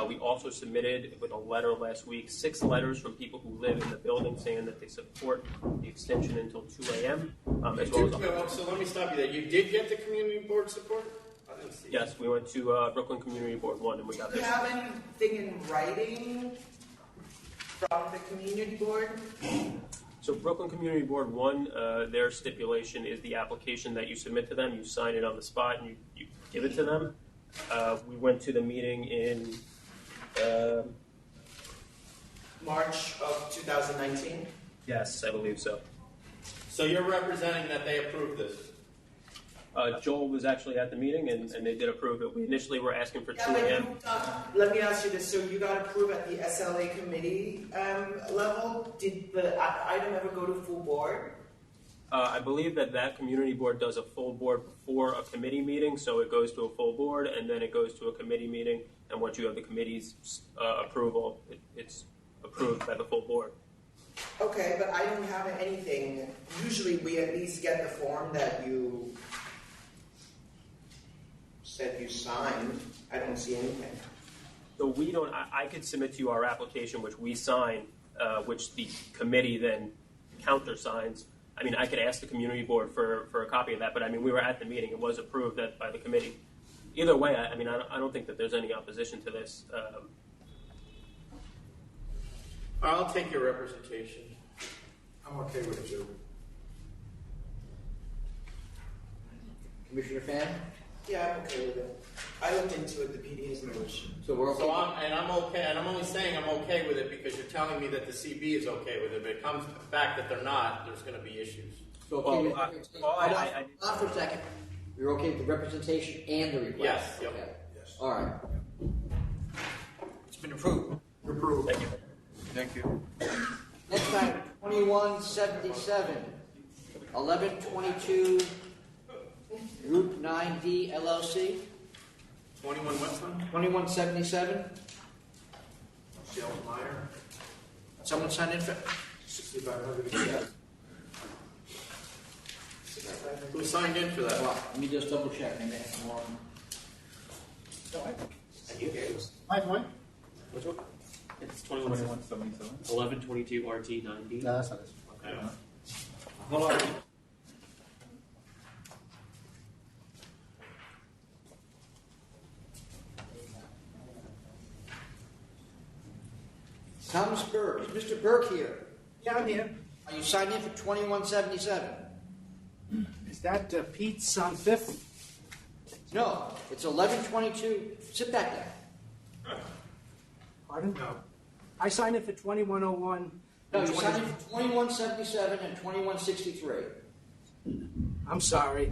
We also submitted with a letter last week 6 letters from people who live in the building saying that they support the extension until 2 a.m. As well as So let me stop you there. You did get the community board support? I didn't see yes, we went to Brooklyn Community Board 1 and we got Do you this. have anything in writing from the community board? So Brooklyn Community Board 1, their stipulation is the application that you submit to them. You sign it on the spot and you give it to them. We went to the meeting in March of 2019? yes, I believe so. So you're representing that they approved this? Joel was actually at the meeting and they did approve it. We initially were asking for 2 a.m. Let me ask you this. So you got approved at the SLA committee level. Did the item ever go to full board? I believe that community board does a full board before a committee meeting, so it goes to a full board and then it goes to a committee meeting. And once you have the committee's approval, it's approved by the full board. Okay, but I don't have anything. Usually we at least get the form that you said you signed. I don't see anything. So we don't. I could submit to you our application, which we sign, which the committee then countersigns. I mean, I could ask the community board for a copy of that, but I mean, we were at the meeting. It was approved by the committee. Either way, I mean, I don't think that there's any opposition to this. I'll take your representation. I'm okay with it, too. Commissioner Fan? Yeah, I'm okay with it. I looked into it. The PD is no issue. So we're okay. I'm okay, and I'm only saying I'm okay with it because you're telling me that the CB is okay with it. But it comes back that they're not, there's going to be issues. So Well, Not for a second. You're okay with the representation and the request? Yes, yep. Okay. Yes. All right. It's been approved. You're approved. Thank you. Thank you. Next item, 2177, 1122 Route 9D LLC, 21 what son? 2177. Michelle Meyer, Someone signed in for? 6500 accept. Who signed in for that? Well, let me just double check. Maybe I have more. Mike, what? Which one? It's 2177. 1122 RT 9D. No, that's not it. Okay. Hold on. Thomas Burke. Is Mr. Burke here? Yeah, I'm here. Are you signed in for 2177? Is that Pete's on 5th? No, it's 1122. Sit back there. Pardon? No. I signed in for 2101. No, you signed in for 2177 and 2163. I'm sorry.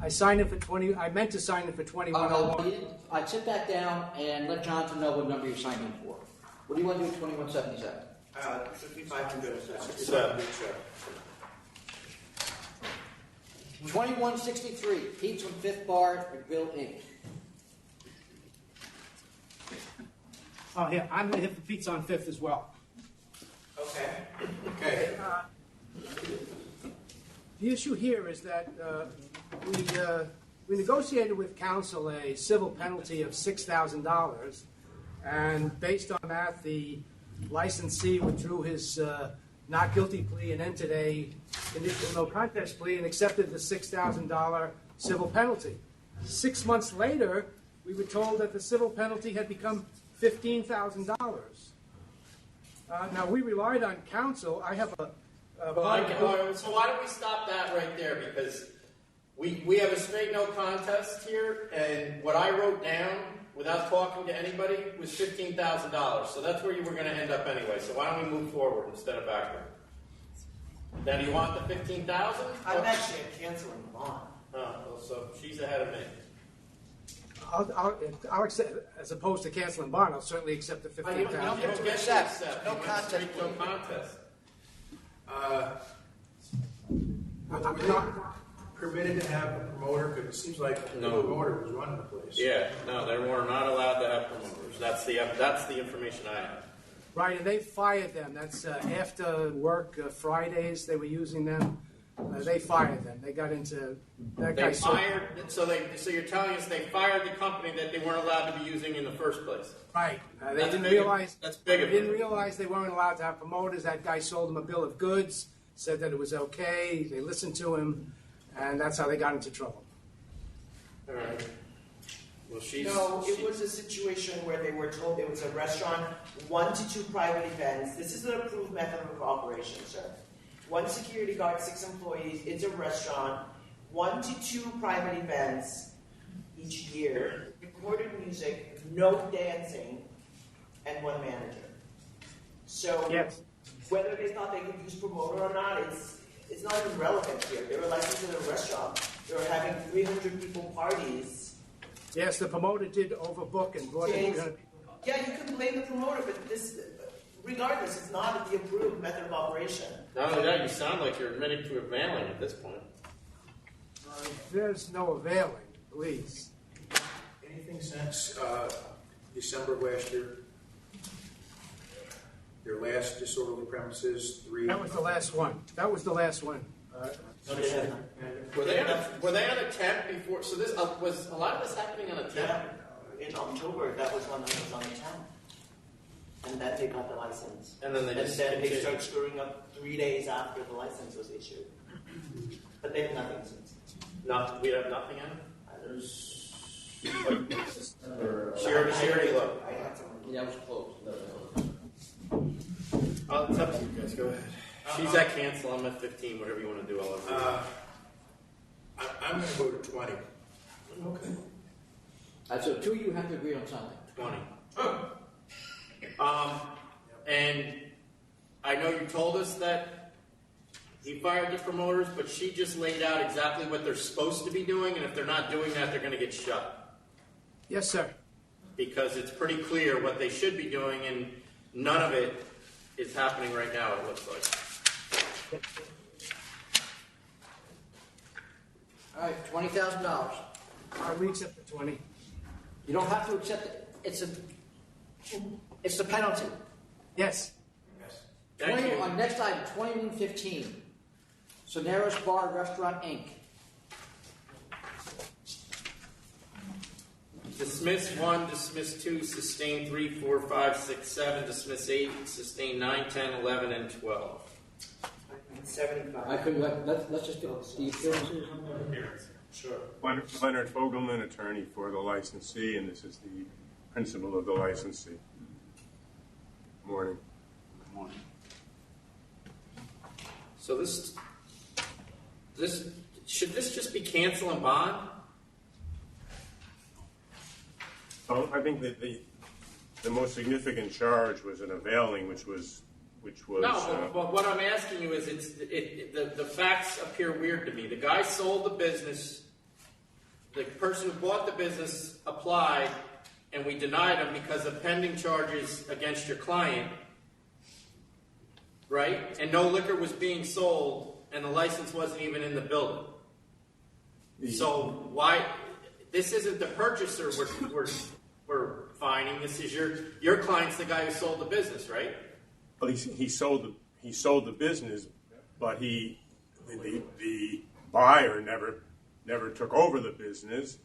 I signed in for 20. I meant to sign in for 2101. I'd sit back down and let Jonathan know what number you signed in for. What do you want to do with 2177? 5500. 2163, Pete's on 5th Bar, McGill, Inc. Oh, here. I'm here for Pete's on 5th as well. Okay. Okay. The issue here is that we negotiated with council a civil penalty of $6,000, and based on that, the licensee withdrew his not guilty plea and entered a conditional no contest plea and accepted the $6,000 civil penalty. 6 months later, we were told that the civil penalty had become $15,000. Now, we relied on counsel. I have So why don't we stop that right there? Because we have a straight no contest here, and what I wrote down without talking to anybody was $15,000. So that's where you were going to end up anyway. So why don't we move forward instead of backward? Then you want the $15,000? I'm actually canceling the bond. Oh, well, so she's ahead of me. I'll accept, as opposed to canceling bond, I'll certainly accept the $15,000. You don't get to accept. No contest. No contest. Were they permitted to have a promoter? Because it seems like the promoter was running the place. Yeah, no, they were not allowed to have promoters. That's the information I have. Right, and they fired them. That's after work Fridays. They were using them. They fired them. They got into that guy. They fired. So you're telling us they fired the company that they weren't allowed to be using in the first place? Right. They That's didn't big. realize. That's big. They didn't realize they weren't allowed to have promoters. That guy sold them a bill of goods. Said that it was okay. They listened to him, and that's how they got into trouble. All right. Well, it was a situation where they were told it was a restaurant, 1 to 2 private events. This is an approved method of operation, sir. 1 security guard, 6 employees. It's a restaurant. 1 to 2 private events each year. Recorded music, no dancing, and 1 manager. So yes. Whether they thought they could use promoter or not, it's not even relevant here. They were licensed in a restaurant. They were having 300 people parties. Yes, the promoter did overbook and brought in. Yeah, you can blame the promoter, but regardless, it's not the approved method of operation. Not only that, you sound like you're admitting to availing at this point. There's no availing, please. Anything since December of last year? Your last disorderly premises, 3? That was the last one. Were they on a temp before? So this was a lot of this happening on a temp. Yeah, in October, that was when I was on the temp, and then they got the license. And then they started screwing up 3 days after the license was issued. But they have nothing since. We have nothing on it. She already looked. Yeah, it was close. It's up to you guys. Go ahead. She's at cancel. I'm at 15. Whatever you want to do, I'll agree. I'm going to go to 20. Okay. So 2 of you have to agree on something. 20. And I know you told us that he fired the promoters, but she just laid out exactly what they're supposed to be doing, and if they're not doing that, they're going to get shut. Yes, sir. Because it's pretty clear what they should be doing, and none of it is happening right now, it looks like. All right, $20,000. We accept the 20. You don't have to accept it. It's the penalty. Yes. Thank you. On next item, 2115. Soneros Bar Restaurant, Inc. Dismiss 1, dismiss 2, sustain 3, 4, 5, 6, 7, dismiss 8, sustain 9, 10, 11, and 12. 75. I could let's just do the appearances. Sure. Leonard Fogelman, attorney for the licensee, and this is the principal of the licensee. Morning. Good morning. So this should this just be cancel and bond? Well, I think that the most significant charge was an availing, which was. No, but what I'm asking you is, the facts appear weird to me. The guy sold the business. The person who bought the business applied, and we denied him because of pending charges against your client, right? And no liquor was being sold, and the license wasn't even in the building. So why? This isn't the purchaser we're fining. This is your client's the guy who sold the business, right? Well, he sold the business, but the buyer never took over the business.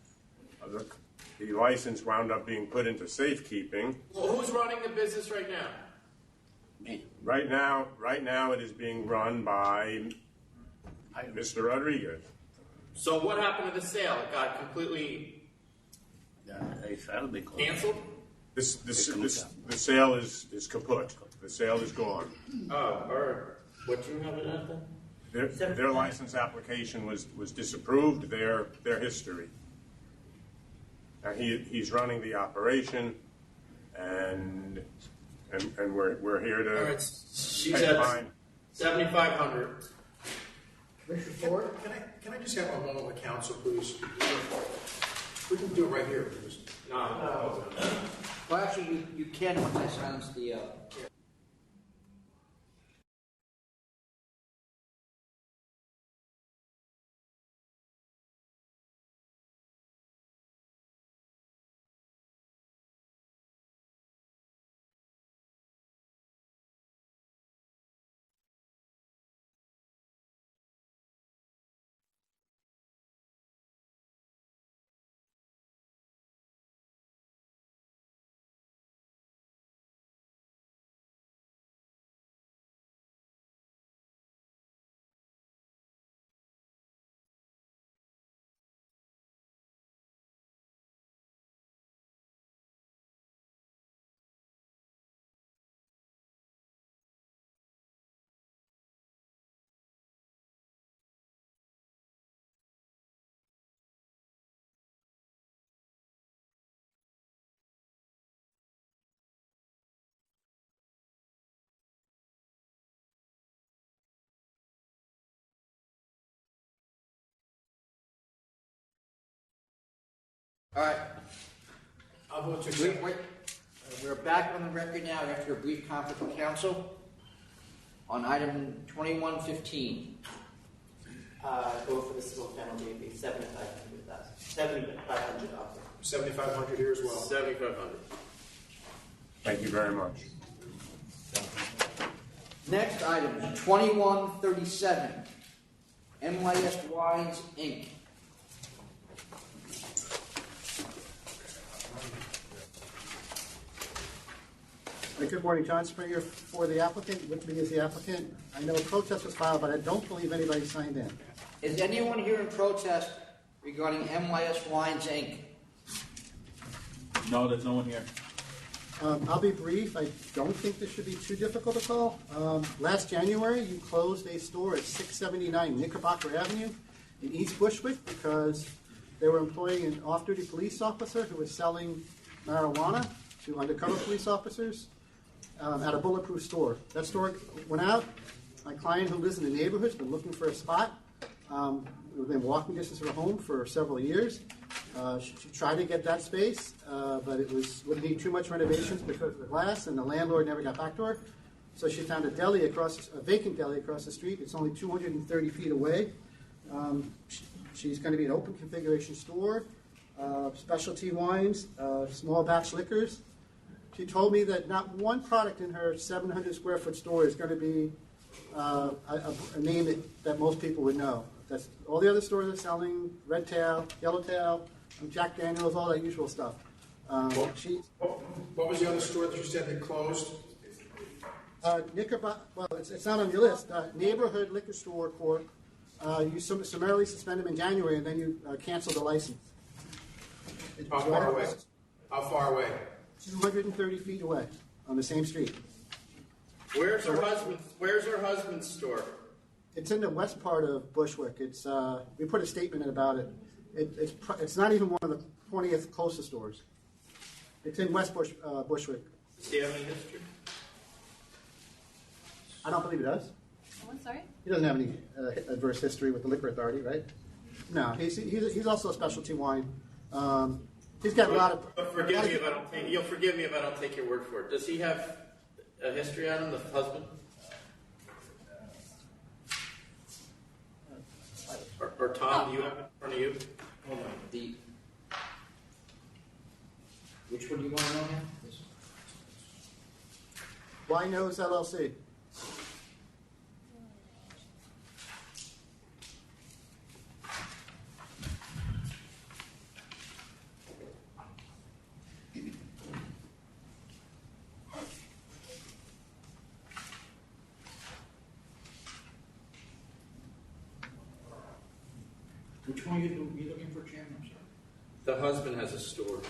The license wound up being put into safekeeping. Well, who's running the business right now? Me. Right now, it is being run by Mr. Rodriguez. So what happened to the sale? It got completely canceled? The sale is kaput. The sale is gone. Oh, or What you have it at then? Their license application was disapproved, their history. He's running the operation, and we're here to All right, she's pay at fine. 7,500. Commissioner Ford? Can I just have a moment with council, please? We can do it right here. No. Well, actually, you can once I silence the. All right. I'll vote to accept. Wait. We're back on the record now after a brief conference with council on item 2115. Go for the civil penalty, it'd be 7,500 offer. 7,500 here as well. 7,500. Thank you very much. Next item, 2137, MYS Wines, Inc. Good morning, John Springer for the applicant. With me is the applicant. I know a protest was filed, but I don't believe anybody signed in. Is anyone here in protest regarding MYS Wines, Inc.? No, there's no one here. I'll be brief. I don't think this should be too difficult to call. Last January, you closed a store at 679 Knickerbocker Avenue in East Bushwick because they were employing an off-duty police officer who was selling marijuana to undercover police officers at a Bulletproof store. That store went out. My client, who lives in the neighborhood, has been looking for a spot. We've been walking distance from her home for several years. She tried to get that space, but it would need too much renovations because of the glass, and the landlord never got back to her. So she found a vacant deli across the street. It's only 230 feet away. She's going to be an open configuration store, specialty wines, small batch liquors. She told me that not one product in her 700 square foot store is going to be a name that most people would know. That's all the other stores are selling: Red Tail, Yellowtail, Jack Daniels, all that usual stuff. What was the other store that you said that closed? Knickerbocker. Well, it's not on your list. Neighborhood Liquor Store Corp. You summarily suspended them in January, and then you canceled the license. How far away? How far away? 230 feet away on the same street. Where's her husband's store? It's in the west part of Bushwick. It's we put a statement in about it. It's not even one of the 20th closest stores. It's in West Bushwick. Does he have any history? I don't believe he does. Oh, sorry? He doesn't have any adverse history with the Liquor Authority, right? No, he's also a specialty wine. He's got a lot of. You'll forgive me if I don't take your word for it. Does he have a history on him, the husband? Or Tom, do you have it in front of you? Hold on. Which one do you want to know now? Wine Knows LLC. Which one are you looking for, Chairman? I'm sorry. The husband has a store.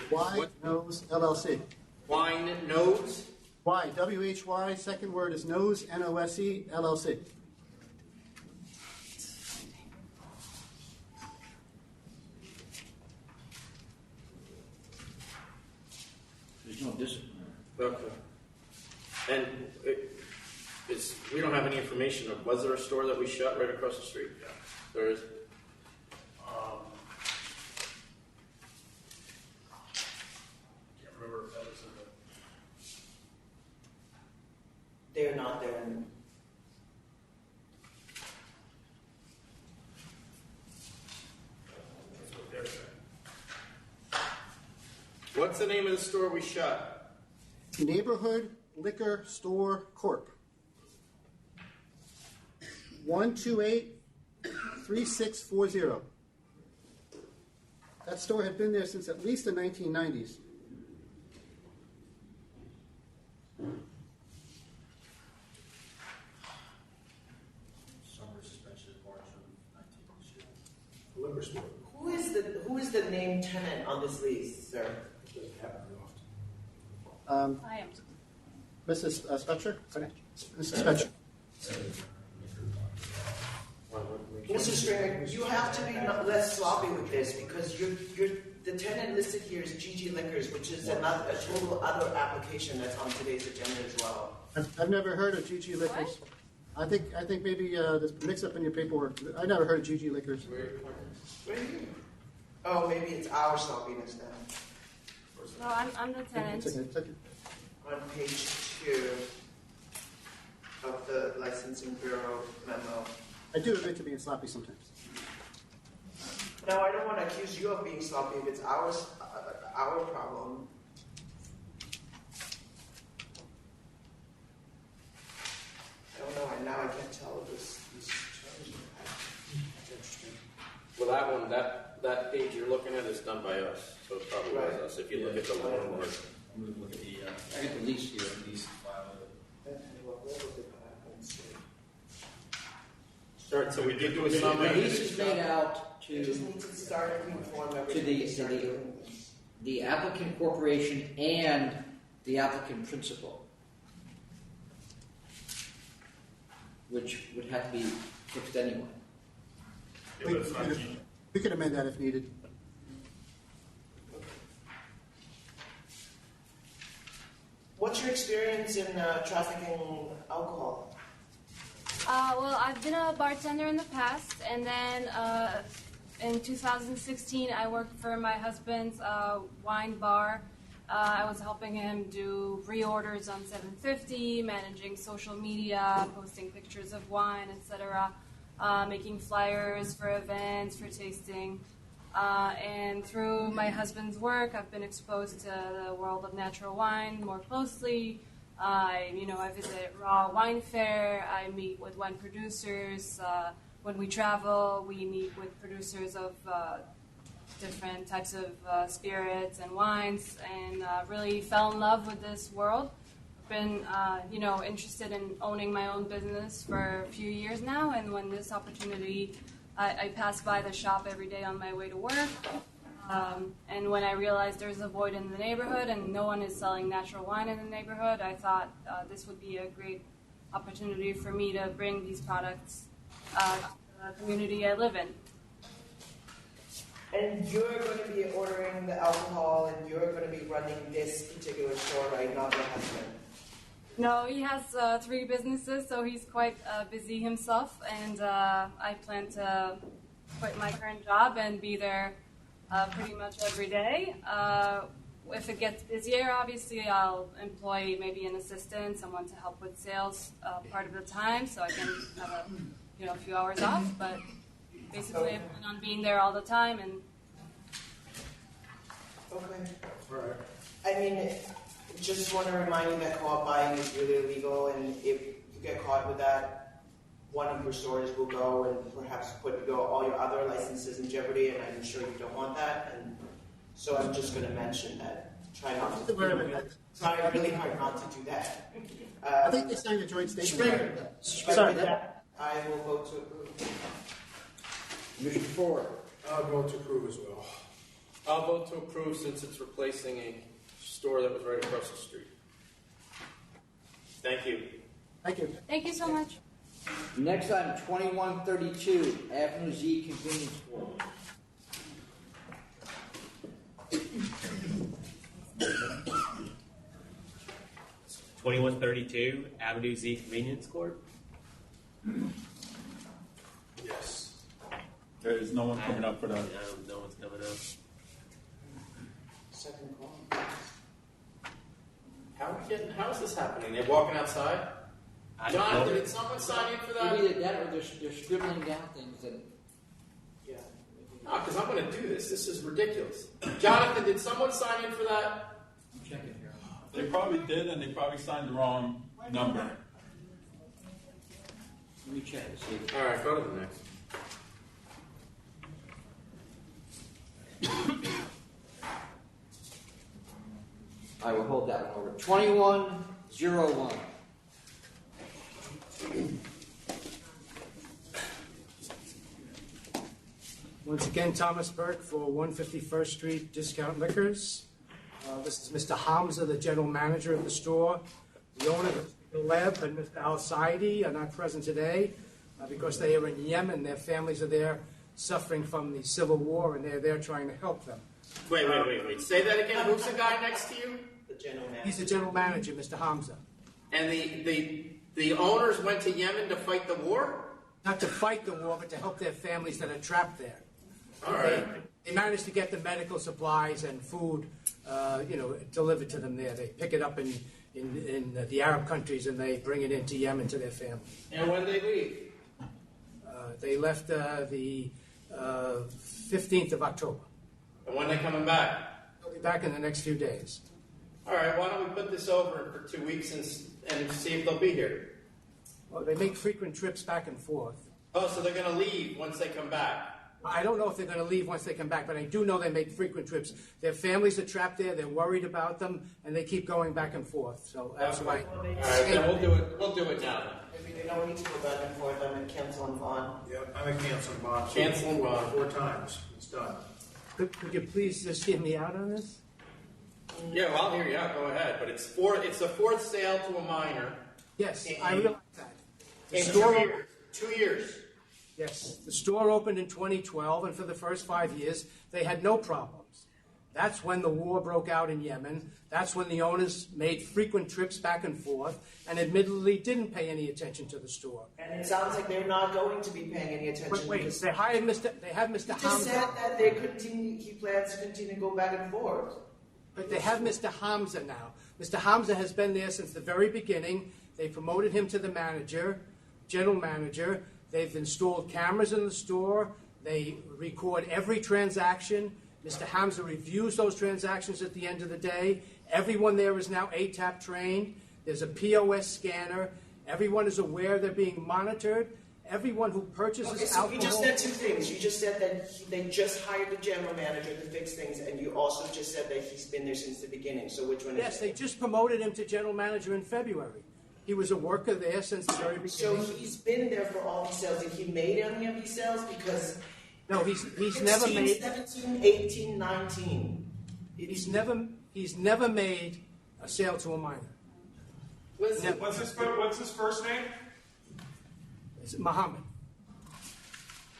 Wine Knows LLC. Wine Knows? Y, WHY, second word is Nose, NOSE, LLC. There's no discipline. Okay. And we don't have any information of, was there a store that we shut right across the street? Yeah. There is. Can't remember if that was in the. They're not there anymore. That's what they're saying. What's the name of the store we shut? Neighborhood Liquor Store Corp. 128-3640. That store had been there since at least the 1990s. Summer suspension in March of 19 liquor store. Who is the named tenant on this lease, sir? It doesn't happen very often. I am. Mrs. Spetcher? Mrs. Spetcher. Mr. Stringer, you have to be less sloppy with this because the tenant listed here is GG Liquors, which is a total other application that's on today's agenda as well. I've never heard of GG Liquors. I think maybe there's a mix-up in your paperwork. I never heard of GG Liquors. Oh, maybe it's our sloppiness then. No, I'm the tenant. On page 2 of the Licensing Bureau memo. I do admit to being sloppy sometimes. No, I don't want to accuse you of being sloppy if it's our problem. I don't know. Now I can't tell if these terms are interesting. Well, that page you're looking at is done by us, so it probably was us. If you look at the loan word. I'm going to look at the. I got the lease here. Lease file. Start. So we did do a The summary. lease is made out You just need to start reform to everything. the applicant corporation and the applicant principal, which would have to be fixed anyway. Yeah, but it's not cheap. We can amend that if needed. What's your experience in trafficking alcohol? Well, I've been a bartender in the past, and then in 2016, I worked for my husband's wine bar. I was helping him do reorders on 750, managing social media, posting pictures of wine, etc., making flyers for events, for tasting. And through my husband's work, I've been exposed to the world of natural wine more closely. I visit Raw Wine Fair. I meet with wine producers. When we travel, we meet with producers of different types of spirits and wines, and really fell in love with this world. Been, interested in owning my own business for a few years now, and when this opportunity, I pass by the shop every day on my way to work. And when I realized there's a void in the neighborhood and no one is selling natural wine in the neighborhood, I thought this would be a great opportunity for me to bring these products to the community I live in. And you're going to be ordering the alcohol and you're going to be running this particular store, right? Not your husband. No, he has 3 businesses, so he's quite busy himself, and I plan to quit my current job and be there pretty much every day. If it gets busier, obviously, I'll employ maybe an assistant, someone to help with sales part of the time, so I can have a few hours off. But basically, I plan on being there all the time. And okay, All right. I mean, just want to remind you that co-op buying is really illegal, and if you get caught with that, one of your stores will go and perhaps put all your other licenses in jeopardy, and I'm sure you don't want that. And so I'm just going to mention that. Try really hard not to do that. I think they signed a joint statement. Sorry, I will vote to approve. Commissioner Ford. I'll vote to approve as well. I'll vote to approve since it's replacing a store that was right across the street. Thank you. Thank you. Thank you so much. Next item, 2132 Avenue Z Convenience Store. 2132 Avenue Z Convenience Corp. Yes. There's no one coming up for that. No one's coming up. Second call. How is this happening? They're walking outside? John, did someone sign in for that? Either that or they're scribbling down things and. Yeah. No, because I'm going to do this. This is ridiculous. Jonathan, did someone sign in for that? I'm checking here. They probably did, and they probably signed the wrong number. Let me check and see. All right, go to the next. I will hold that one over. 2101. Once again, Thomas Burke for 151st Street Discount Liquors. This is Mr. Hamza, the general manager of the store. The owner, Mr. Leb and Mr. Al-Saidi, are not present today because they are in Yemen. Their families are there suffering from the civil war, and they're there trying to help them. Wait. Say that again. Who's the guy next to you? The general manager. He's the general manager, Mr. Hamza. And the owners went to Yemen to fight the war? Not to fight the war, but to help their families that are trapped there. All right. They managed to get the medical supplies and food, delivered to them there. They pick it up in the Arab countries and they bring it into Yemen to their family. And when they leave? They left the 15th of October. And when they coming back? They'll be back in the next few days. All right, why don't we put this over for 2 weeks and see if they'll be here? Well, they make frequent trips back and forth. Oh, so they're going to leave once they come back? I don't know if they're going to leave once they come back, but I do know they make frequent trips. Their families are trapped there. They're worried about them, and they keep going back and forth. So that's why. All right, then we'll do it. We'll do it now. Maybe they don't need to go back and forth. I'm in cancel and bond. Yep, I'm a cancel and bond. Cancel and bond. 4 times. It's done. Could you please just hear me out on this? Yeah, well, I'll hear you out. Go ahead. But it's a fourth sale to a minor. Yes, I realize that. The In store 2 years. 2 years. Yes, the store opened in 2012, and for the first 5 years, they had no problems. That's when the war broke out in Yemen. That's when the owners made frequent trips back and forth, and admittedly didn't pay any attention to the store. And it sounds like they're not going to be paying any attention. But wait, because they hired Mr. They have Mr. He just Hamza. said that he plans to continue to go back and forth. But they have Mr. Hamza now. Mr. Hamza has been there since the very beginning. They promoted him to the manager, general manager. They've installed cameras in the store. They record every transaction. Mr. Hamza reviews those transactions at the end of the day. Everyone there is now ATAP trained. There's a POS scanner. Everyone is aware they're being monitored. Everyone who purchases alcohol. You just said 2 things. You just said that they just hired the general manager to fix things, and you also just said that he's been there since the beginning. So which one is it? Yes, they just promoted him to general manager in February. He was a worker there since the very beginning. So he's been there for all these sales. Did he made any of these sales? Because no, he's never made 17, 18, 19. He's never made a sale to a minor. Listen, what's his first name? It's Muhammad.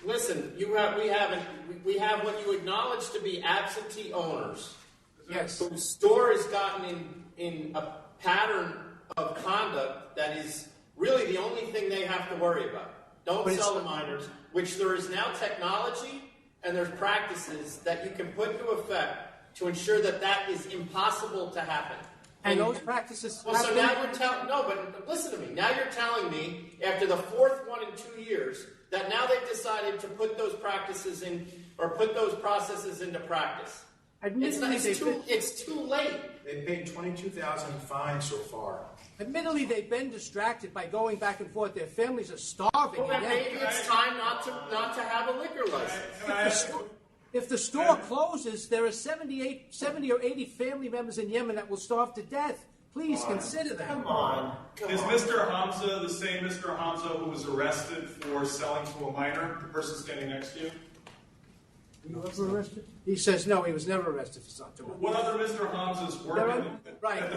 Listen, we have what you acknowledge to be absentee owners. Yes. Whose store has gotten in a pattern of conduct that is really the only thing they have to worry about. Don't sell to minors, which there is now technology and there's practices that you can put into effect to ensure that that is impossible to happen. And those practices. Well, so now you're telling but listen to me. Now you're telling me after the 4th one in 2 years that now they've decided to put those practices in or put those processes into practice. It's too late. They've paid $22,000 fines so far. Admittedly, they've been distracted by going back and forth. Their families are starving. Well, then maybe it's time not to have a liquor license. If the store closes, there are 70 or 80 family members in Yemen that will starve to death. Please consider that. Come on. Is Mr. Hamza the same Mr. Hamza who was arrested for selling to a minor, the person standing next to you? Were you ever arrested? He says no, he was never arrested for something. What other Mr. Hamzas There working? are- Right,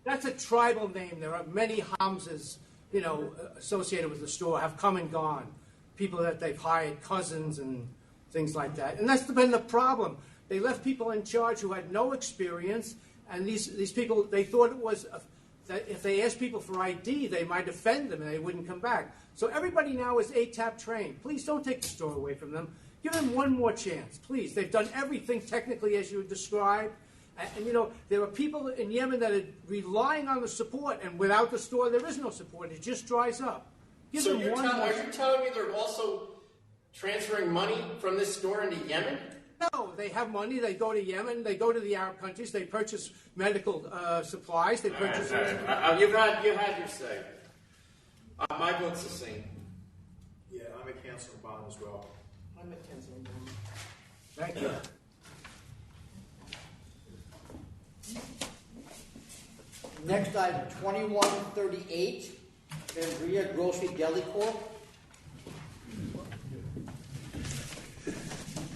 that's a tribal name. There are many Hamzas, associated with the store, have come and gone. People that they've hired, cousins and things like that. And that's been the problem. They left people in charge who had no experience, and these people, they thought it was that if they asked people for ID, they might offend them and they wouldn't come back. So everybody now is ATAP trained. Please don't take the store away from them. Give them one more chance, please. They've done everything technically as you described. And there are people in Yemen that are relying on the support, and without the store, there is no support. It just dries up. Give So them are one more you telling me they're also transferring money from this store into Yemen? No, they have money. They go to Yemen. They go to the Arab countries. They purchase medical supplies. They purchase. You've had your say. My vote's the same. Yeah, I'm a canceling bond as well. I'm a canceling bond. Thank you. Next item, 2138, Cambria Grocery Deli Corp.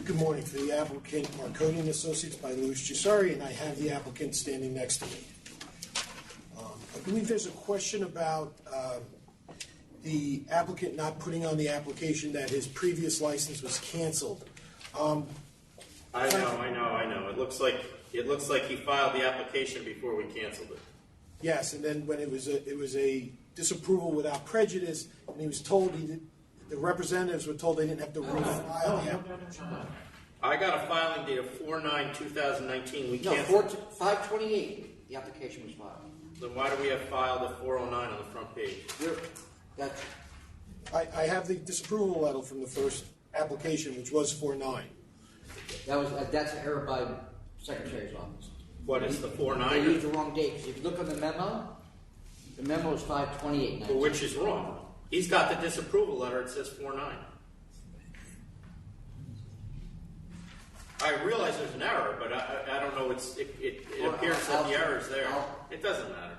Good morning. For the applicant, Marconi and Associates by Louis Gisari, and I have the applicant standing next to me. I believe there's a question about the applicant not putting on the application that his previous license was canceled. I know. It looks like he filed the application before we canceled it. Yes, and then when it was a disapproval without prejudice, and he was told the representatives were told they didn't have to refile the application. I got a filing date of 4/9/2019. We No, canceled. 5/28, the application was filed. Then why do we have filed a 409 on the front page? I have the disapproval letter from the first application, which was 4/9. That's an error by the Secretary's office. What is the 4/9? They used the wrong date. If you look on the memo is 5/28. Well, which is wrong. He's got the disapproval letter. It says 4/9. I realize there's an error, but I don't know. It appears that the error is there. It doesn't matter.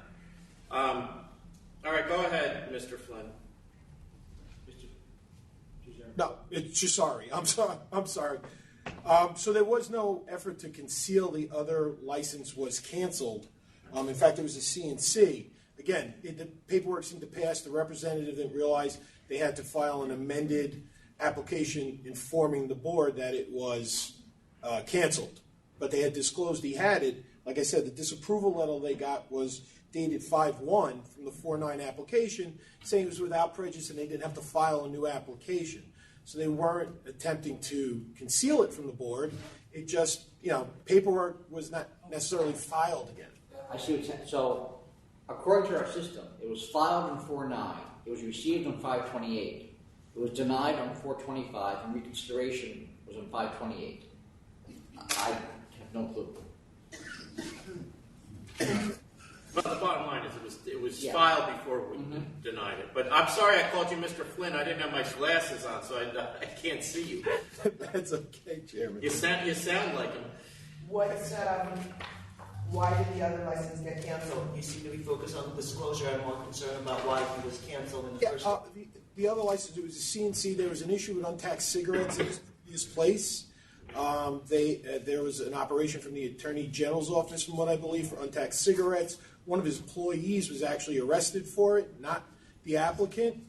All right, go ahead, Mr. Flynn. No, it's just sorry. I'm sorry. So there was no effort to conceal the other license was canceled. In fact, it was a C&C. Again, the paperwork seemed to pass. The representative didn't realize they had to file an amended application informing the board that it was canceled. But they had disclosed he had it. Like I said, the disapproval letter they got was dated 5/1 from the 4/9 application, saying it was without prejudice and they didn't have to file a new application. So they weren't attempting to conceal it from the board. It just, paperwork was not necessarily filed again. I see what you're saying. So, according to our system, it was filed on 4/9. It was received on 5/28. It was denied on 4/25, and reconsideration was on 5/28. I have no clue. But the bottom line is it was filed before we denied it. But I'm sorry I called you Mr. Flynn. I didn't have my glasses on, so I can't see you. That's okay, Chairman. You sound like him. Why did the other license get canceled? You seem to be focused on the disclosure. I'm more concerned about why he was canceled in the first place. The other license, it was a C&C. There was an issue with untaxed cigarettes in his place. There was an operation from the Attorney General's office, from what I believe, for untaxed cigarettes. One of his employees was actually arrested for it, not the applicant.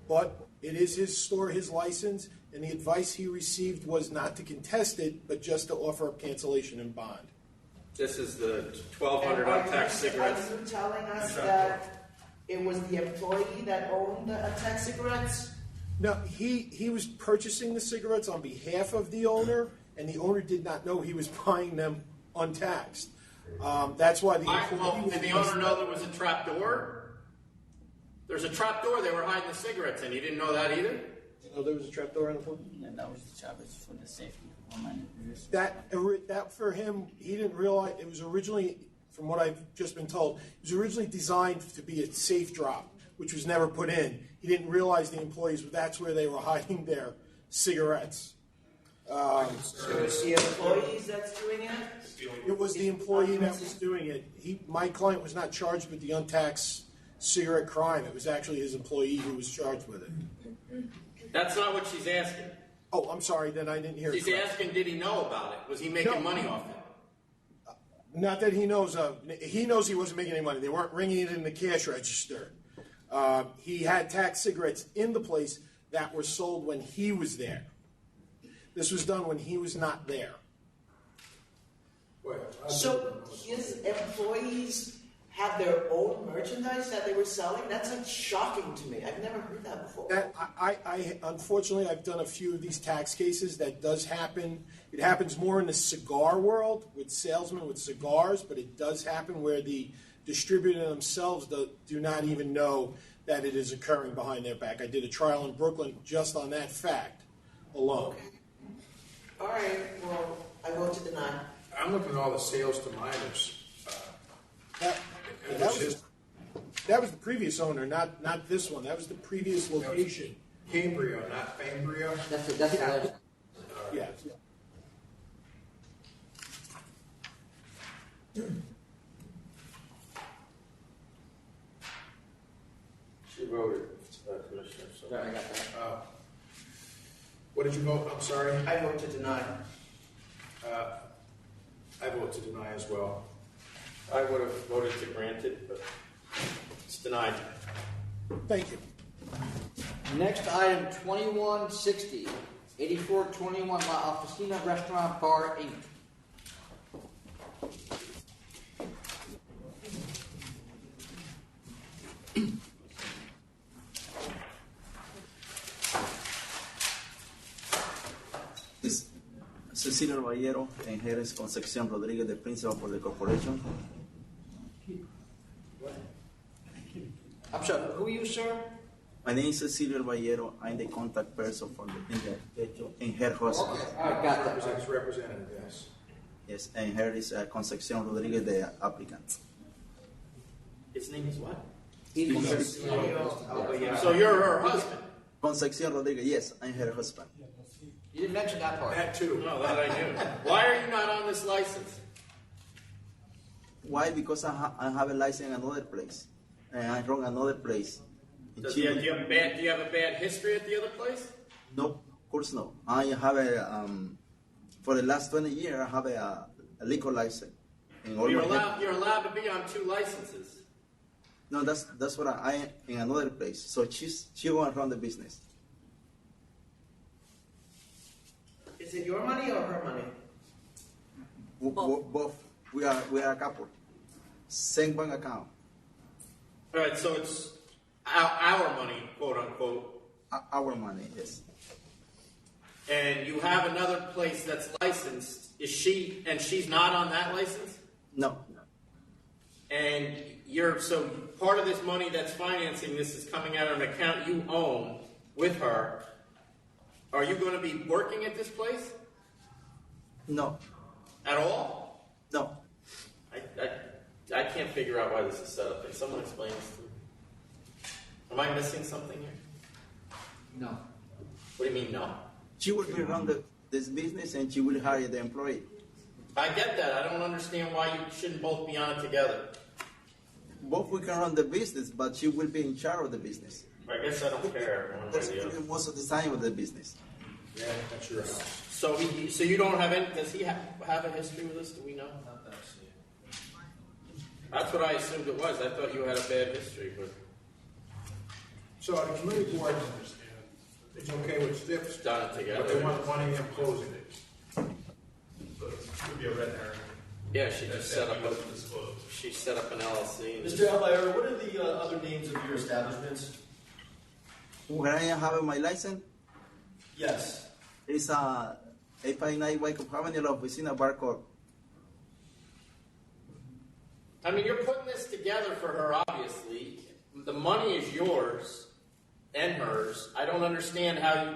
But it is his store, his license, and the advice he received was not to contest it, but just to offer up cancellation and bond. This is the 1,200 untaxed cigarettes. Are you telling us that it was the employee that owned the untaxed cigarettes? No, he was purchasing the cigarettes on behalf of the owner, and the owner did not know he was buying them untaxed. That's why the employee... Did the owner know there was a trap door? There's a trap door. They were hiding the cigarettes in. You didn't know that either? Oh, there was a trap door on the floor? Yeah, that was the job. It's for the safety. That for him, he didn't realize it was originally, from what I've just been told, it was originally designed to be a safe drop, which was never put in. He didn't realize the employees, that's where they were hiding their cigarettes. So it's the employees that's doing it? It was the employee that was doing it. My client was not charged with the untaxed cigarette crime. It was actually his employee who was charged with it. That's not what she's asking. Oh, I'm sorry, then I didn't hear it He's correctly. asking, did he know about it? Was he making No. money off it? Not that he knows of. He knows he wasn't making any money. They weren't ringing it in the cash register. He had tax cigarettes in the place that were sold when he was there. This was done when he was not there. So his employees have their own merchandise that they were selling? That's like shocking to me. I've never heard that before. I unfortunately, I've done a few of these tax cases. That does happen. It happens more in the cigar world with salesmen with cigars, but it does happen where the distributor themselves do not even know that it is occurring behind their back. I did a trial in Brooklyn just on that fact alone. Okay. All right, well, I vote to deny. I'm looking at all the sales to minors. That was the previous owner, not this one. That was the previous location. Cambria, not Fambria. That's the last. Yeah. She voted, Commissioner. So. Sorry, I got that. What did you vote? I'm sorry. I vote to deny. I vote to deny as well. I would have voted to grant it, but it's denied. Thank you. Next item, 2160, 8421 La Oficina Restaurant Bar, Inc. Cecilio Caballero and Jerez Concepcion Rodriguez, the principal for the corporation. I'm sorry, who are you, sir? My name is Cecilio Caballero. I'm the contact person for the in her husband. Okay, all right, got that. As representative, yes. Yes, and her is Concepcion Rodriguez, the applicant. His name is what? Concepcion. So you're her husband? Concepcion Rodriguez, yes, I'm her husband. You didn't mention that part. That too. No, that I knew. Why are you not on this license? Why? Because I have a license in another place, and I run another place. Do you have a bad history at the other place? No, of course no. I have a for the last 20 years I have a liquor license. You're allowed to be on 2 licenses. No, that's what I am in another place. So she won't run the business. Is it your money or her money? Both. We are a couple. Same bank account. All right, so it's our money, quote unquote. Our money, yes. And you have another place that's licensed. She's not on that license? No. And so part of this money that's financing this is coming out of an account you own with her. Are you going to be working at this place? No. At all? No. I can't figure out why this is set up. Can someone explain this to me? Am I missing something here? No. What do you mean, no? She will be run this business and she will hire the employee. I get that. I don't understand why you shouldn't both be on it together. Both we can run the business, but she will be in charge of the business. I guess I don't care. That's most of the time of the business. Yeah, that's your house. So you don't have any? Does he have a history with this? Do we know? That's what I assumed it was. I thought you had a bad history, but. So the committee board is okay with STIPs, Done it together. but they want money in closing it. So it could be a red herring. Yeah, she set up an LLC. Mr. Albayer, what are the other names of your establishments? Where I have my license? Yes. It's 859 Wyckoff Avenue, La Oficina Bar Corp. I mean, you're putting this together for her, obviously. The money is yours and hers. I don't understand how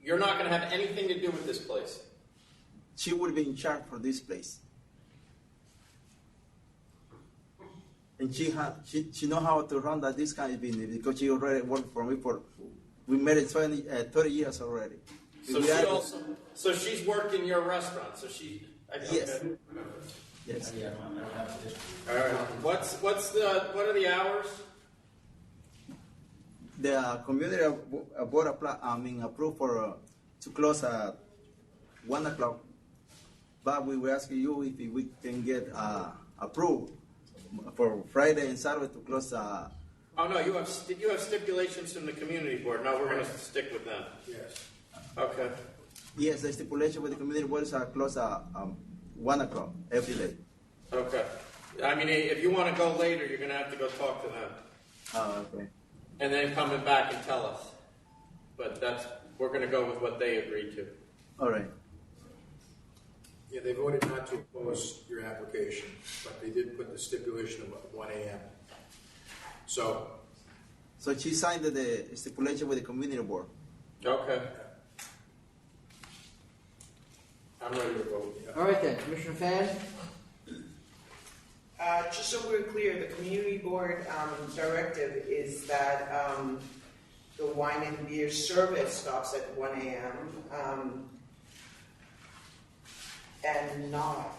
you're not going to have anything to do with this place. She will be in charge for this place. And she know how to run this kind of business because she already worked for me we met it 30 years already. So she's worked in your restaurant. So yes. Okay. Yes. All right. What are the hours? The community board approved for to close at 1 o'clock, but we were asking you if we can get approved for Friday and Saturday to close. Oh no, you have stipulations from the community board. No, we're going to stick with them. Yes. Okay. Yes, the stipulation with the community board is close at 1 o'clock every day. Okay. I mean, if you want to go later, you're going to have to go talk to them. Okay. And then coming back and tell us. But we're going to go with what they agreed to. All right. Yeah, they voted not to oppose your application, but they did put the stipulation of 1 a.m. So she signed the stipulation with the community board. Okay. I'm ready to vote. All right then, Commissioner Fan? Just so we're clear, the community board directive is that the wine and beer service stops at 1 a.m. And not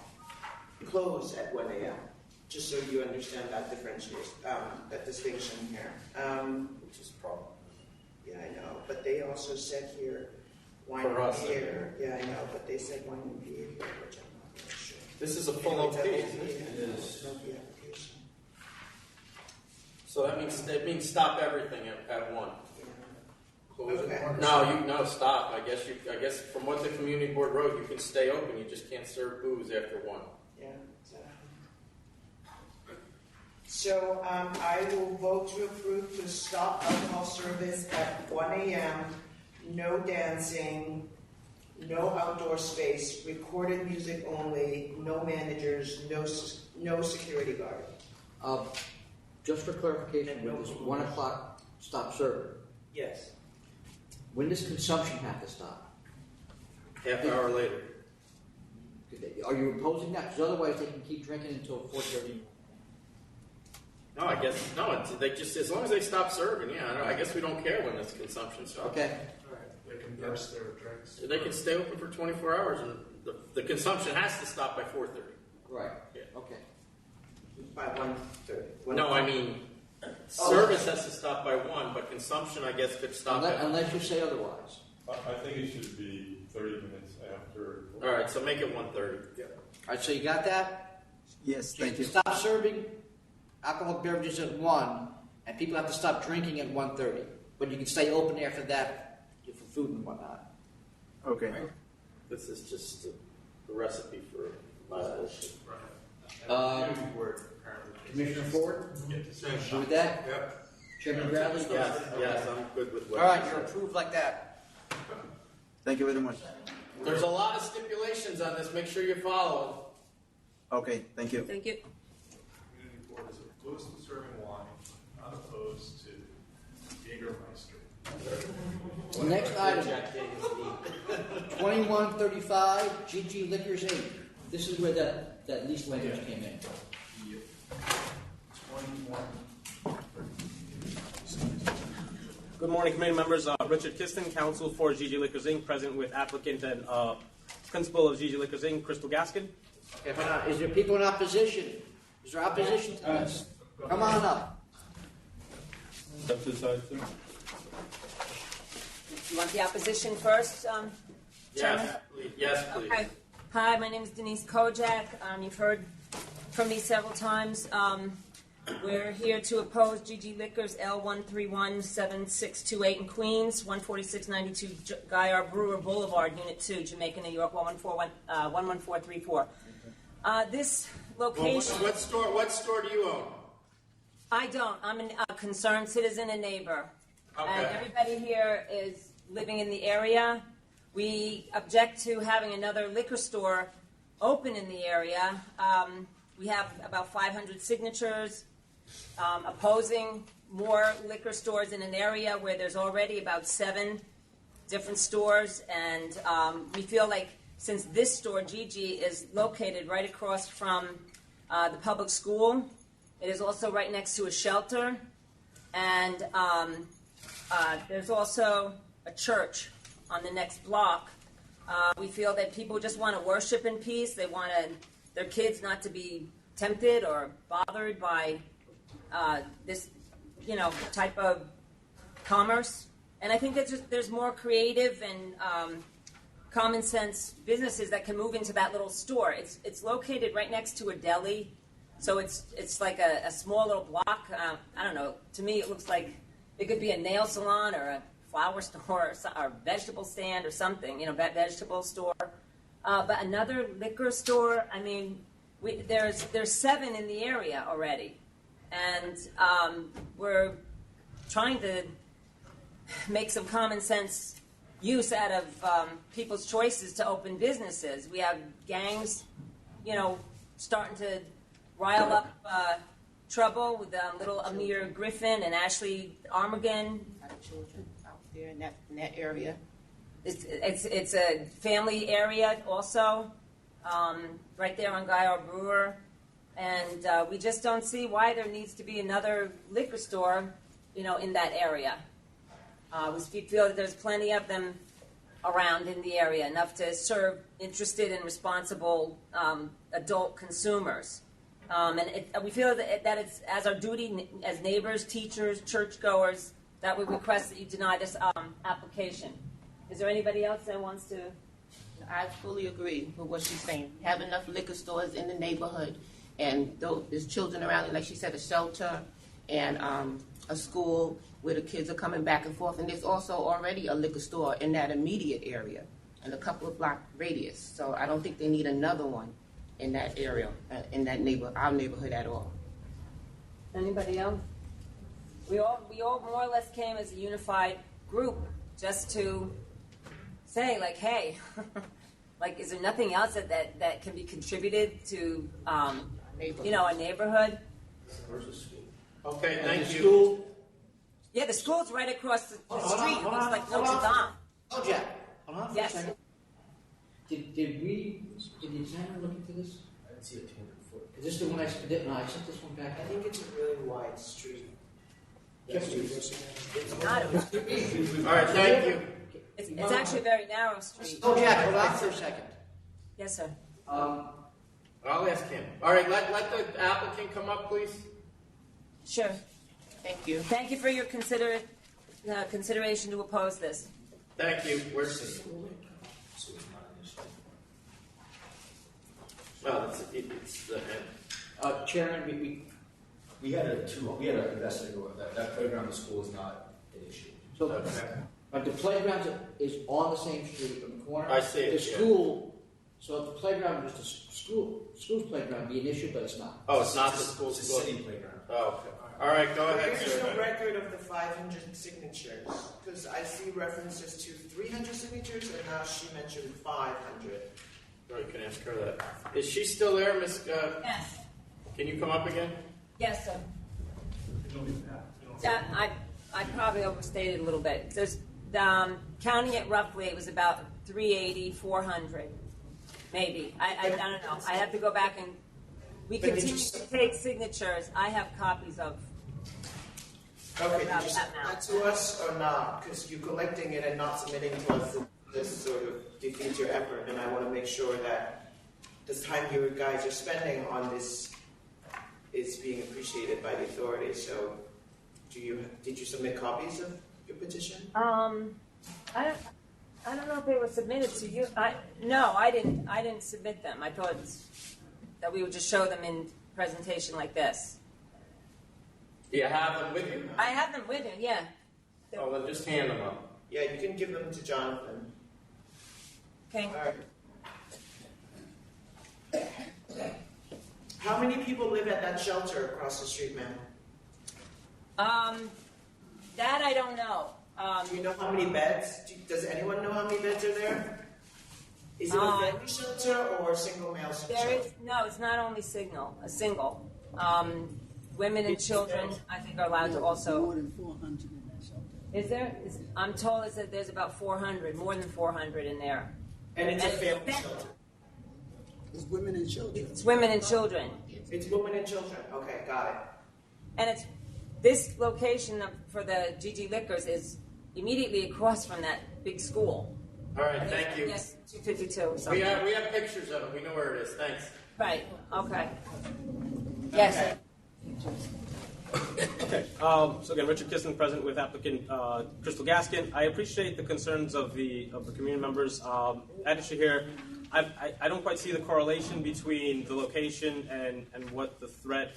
close at 1 a.m. Just so you understand that that distinction here. Which is a problem. Yeah, I know. But they also said here wine For and us, beer. Yeah, I know. But they said wine and beer here, which I'm not really sure. This is a full OP, isn't it? It is. Application. So that means stop everything at 1. close Okay. at 1. No, stop. I guess from what the community board wrote, you can stay open. You just can't serve booze after 1. Yeah, exactly. So I will vote to approve to stop alcohol service at 1 a.m., no dancing, no outdoor space, recorded music only, no managers, no security guard. Just for clarification, with this 1 o'clock stop serving, Yes. when does consumption have to stop? Half hour later. Are you opposing that? Because otherwise they can keep drinking until 4:30. No, I guess they just as long as they stop serving. Yeah, I guess we don't care when this consumption stops. Okay. All right. They can burst their drinks. They can stay open for 24 hours, and the consumption has to stop by 4:30. Right. Yeah. Okay. By 1:30. No, I mean service has to stop by 1, but consumption, I guess, could stop Unless you say otherwise. I think it should be 30 minutes after. All right, so make it 1:30. Yeah. All right, so you got that? Yes, thank you. Stop serving alcoholic beverages at 1, and people have to stop drinking at 1:30. But you can stay open after that for food and whatnot. Okay. This is just a recipe for violation. Commissioner Ford? Yes. You with that? Yep. Chairman Bradley? Yes, I'm good with what. All right, you you're said. approved like that. Thank you very much. There's a lot of stipulations on this. Make sure you follow. Okay, thank you. Thank you. Community board is opposed to serving wine, not opposed to Jägermeister. The next item, 2135 GG Liquors Inc. This is where that lease language came in. Good morning, committee members. Richard Kiston, counsel for GG Liquors Inc., present with applicant and principal of GG Liquors Inc., Crystal Gaskin. Okay, but is there people in opposition? Is there opposition to this? Come on up. Step aside, sir. You want the opposition first, Chairman? Yes, please. Okay. Hi, my name is Denise Kojak. You've heard from me several times. We're here to oppose GG Liquors L1317628 in Queens, 14692 Guy Brewer Boulevard, Unit 2, Jamaica, New York, 11434. This location... Well, what store do you own? I don't. I'm a concerned citizen and neighbor. Okay. And everybody here is living in the area. We object to having another liquor store open in the area. We have about 500 signatures opposing more liquor stores in an area where there's already about 7 different stores. And we feel like since this store, Gigi, is located right across from the public school, it is also right next to a shelter. And there's also a church on the next block. We feel that people just want to worship in peace. They want their kids not to be tempted or bothered by this, type of commerce. And I think that there's more creative and common sense businesses that can move into that little store. It's located right next to a deli, so it's like a small little block. I don't know. To me, it looks like it could be a nail salon or a flower store or vegetable stand or something. Vegetable store. But another liquor store. I mean, there's 7 in the area already, and we're trying to make some common sense use out of people's choices to open businesses. We have gangs, starting to rile up trouble with little Amir Griffin and Ashley Armagan. Children out there in that area. It's a family area also, right there on Guy R. Brewer, and we just don't see why there needs to be another liquor store, in that area. We feel that there's plenty of them around in the area, enough to serve interested and responsible adult consumers. And we feel that it's as our duty as neighbors, teachers, churchgoers, that we request that you deny this application. Is there anybody else that wants to? I fully agree with what she's saying. Have enough liquor stores in the neighborhood, and there's children around it, like she said, a shelter and a school where the kids are coming back and forth. And there's also already a liquor store in that immediate area and a couple of block radius. So I don't think they need another one in that area, in that our neighborhood at all. Anybody else? We all more or less came as a unified group just to say, like, hey, like, is there nothing else that can be contributed to, a neighborhood? Okay, thank you. School. Yeah, the school's right across the street. It looks like Notre Dame. Oh, Jack. Hold on for Yes. a second. Did the examiner look into this? I didn't see a 200-foot. Is this the one I sent? No, I sent this one back. I think it's a really wide street. Yes, It's not. All right, thank you. It's actually a very narrow street. Oh, Jack, hold on for a second. Yes, sir. I'll ask him. All right, let the applicant come up, please. Sure. Thank you. Thank you for your consideration to oppose this. Thank you. Where's the? Well, it's the end. Chairman, We had an investigate that playground in the school is not an issue. So the playground is on the same street on the corner. I see it, The yeah. school, so if the playground was the school's playground, be an issue, but it's not. Oh, it's not the school's It's a city playground. Oh, okay. All right, go ahead, There's sir. no record of the 500 signatures, because I see references to 300 signatures, and now she mentioned 500. Or you can ask her that. Is she still there, Miss? Yes. Can you come up again? Yes, sir. I probably overstated a little bit. There's, counting it roughly, it was about 380, 400, maybe. I don't know. I have to go back and we continue to take signatures. I have copies of. Okay, about did you that send now. that to us or not? Because you're collecting it and not submitting to us, this sort of defeats your effort, and I want to make sure that the time you guys are spending on this is being appreciated by the authorities. So, did you submit copies of your petition? I don't know if they were submitted to you. No, I didn't submit them. I thought that we would just show them in presentation like this. Do you have them with you? I have them with you, yeah. Oh, then just hand them up. Yeah, you can give them to Jonathan. Okay. All right. How many people live at that shelter across the street, ma'am? That I don't know. Do you know how many beds? Does anyone know how many beds are there? Is it a family shelter or a single male shelter? There is no. It's not only a single. Women and children, I think, are allowed to also. More than 400 in that shelter. Is there? I'm told that there's about 400, more than 400 in there. And it's a family shelter. It's women and children. It's women and children. It's women and children. Okay, got it. And it's this location for the GG Liquors is immediately across from that big school. All right, thank you. Yes, 252 or We something. have pictures of it. We know where it is. Thanks. Right. Okay. Yes. Okay. So again, Richard Kissin, present with applicant Crystal Gaskin. I appreciate the concerns of the community members. Actually, here, I don't quite see the correlation between the location and what the threat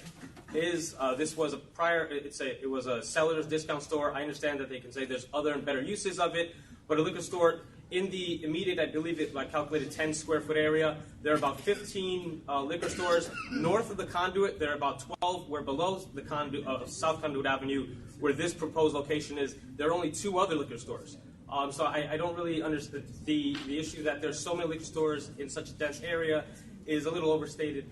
is. This was a prior. It was a seller's discount store. I understand that they can say there's other and better uses of it, but a liquor store. In the immediate, I believe I calculated 10 square foot area. There are about 15 liquor stores. North of the conduit, there are about 12. Where below the South Conduit Avenue, where this proposed location is, there are only 2 other liquor stores. So I don't really understand the issue that there's so many liquor stores in such a dense area is a little overstated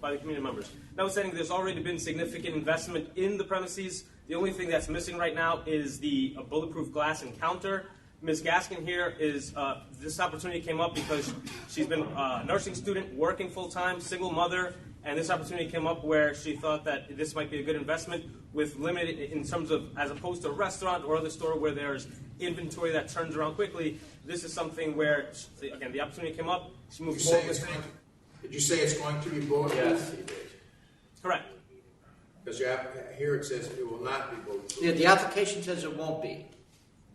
by the community members. Notwithstanding, there's already been significant investment in the premises. The only thing that's missing right now is the bulletproof glass encounter. Ms. Gaskin here is, this opportunity came up because she's been a nursing student, working full-time, single mother, and this opportunity came up where she thought that this might be a good investment with limited, in terms of, as opposed to a restaurant or other store where there's inventory that turns around quickly, this is something where, again, the opportunity came up, she moved forward with it. Did you say it's going to be bulletproof? Yes, he did. Correct. Because here it says it will not be bulletproof. Yeah, the application says it won't be.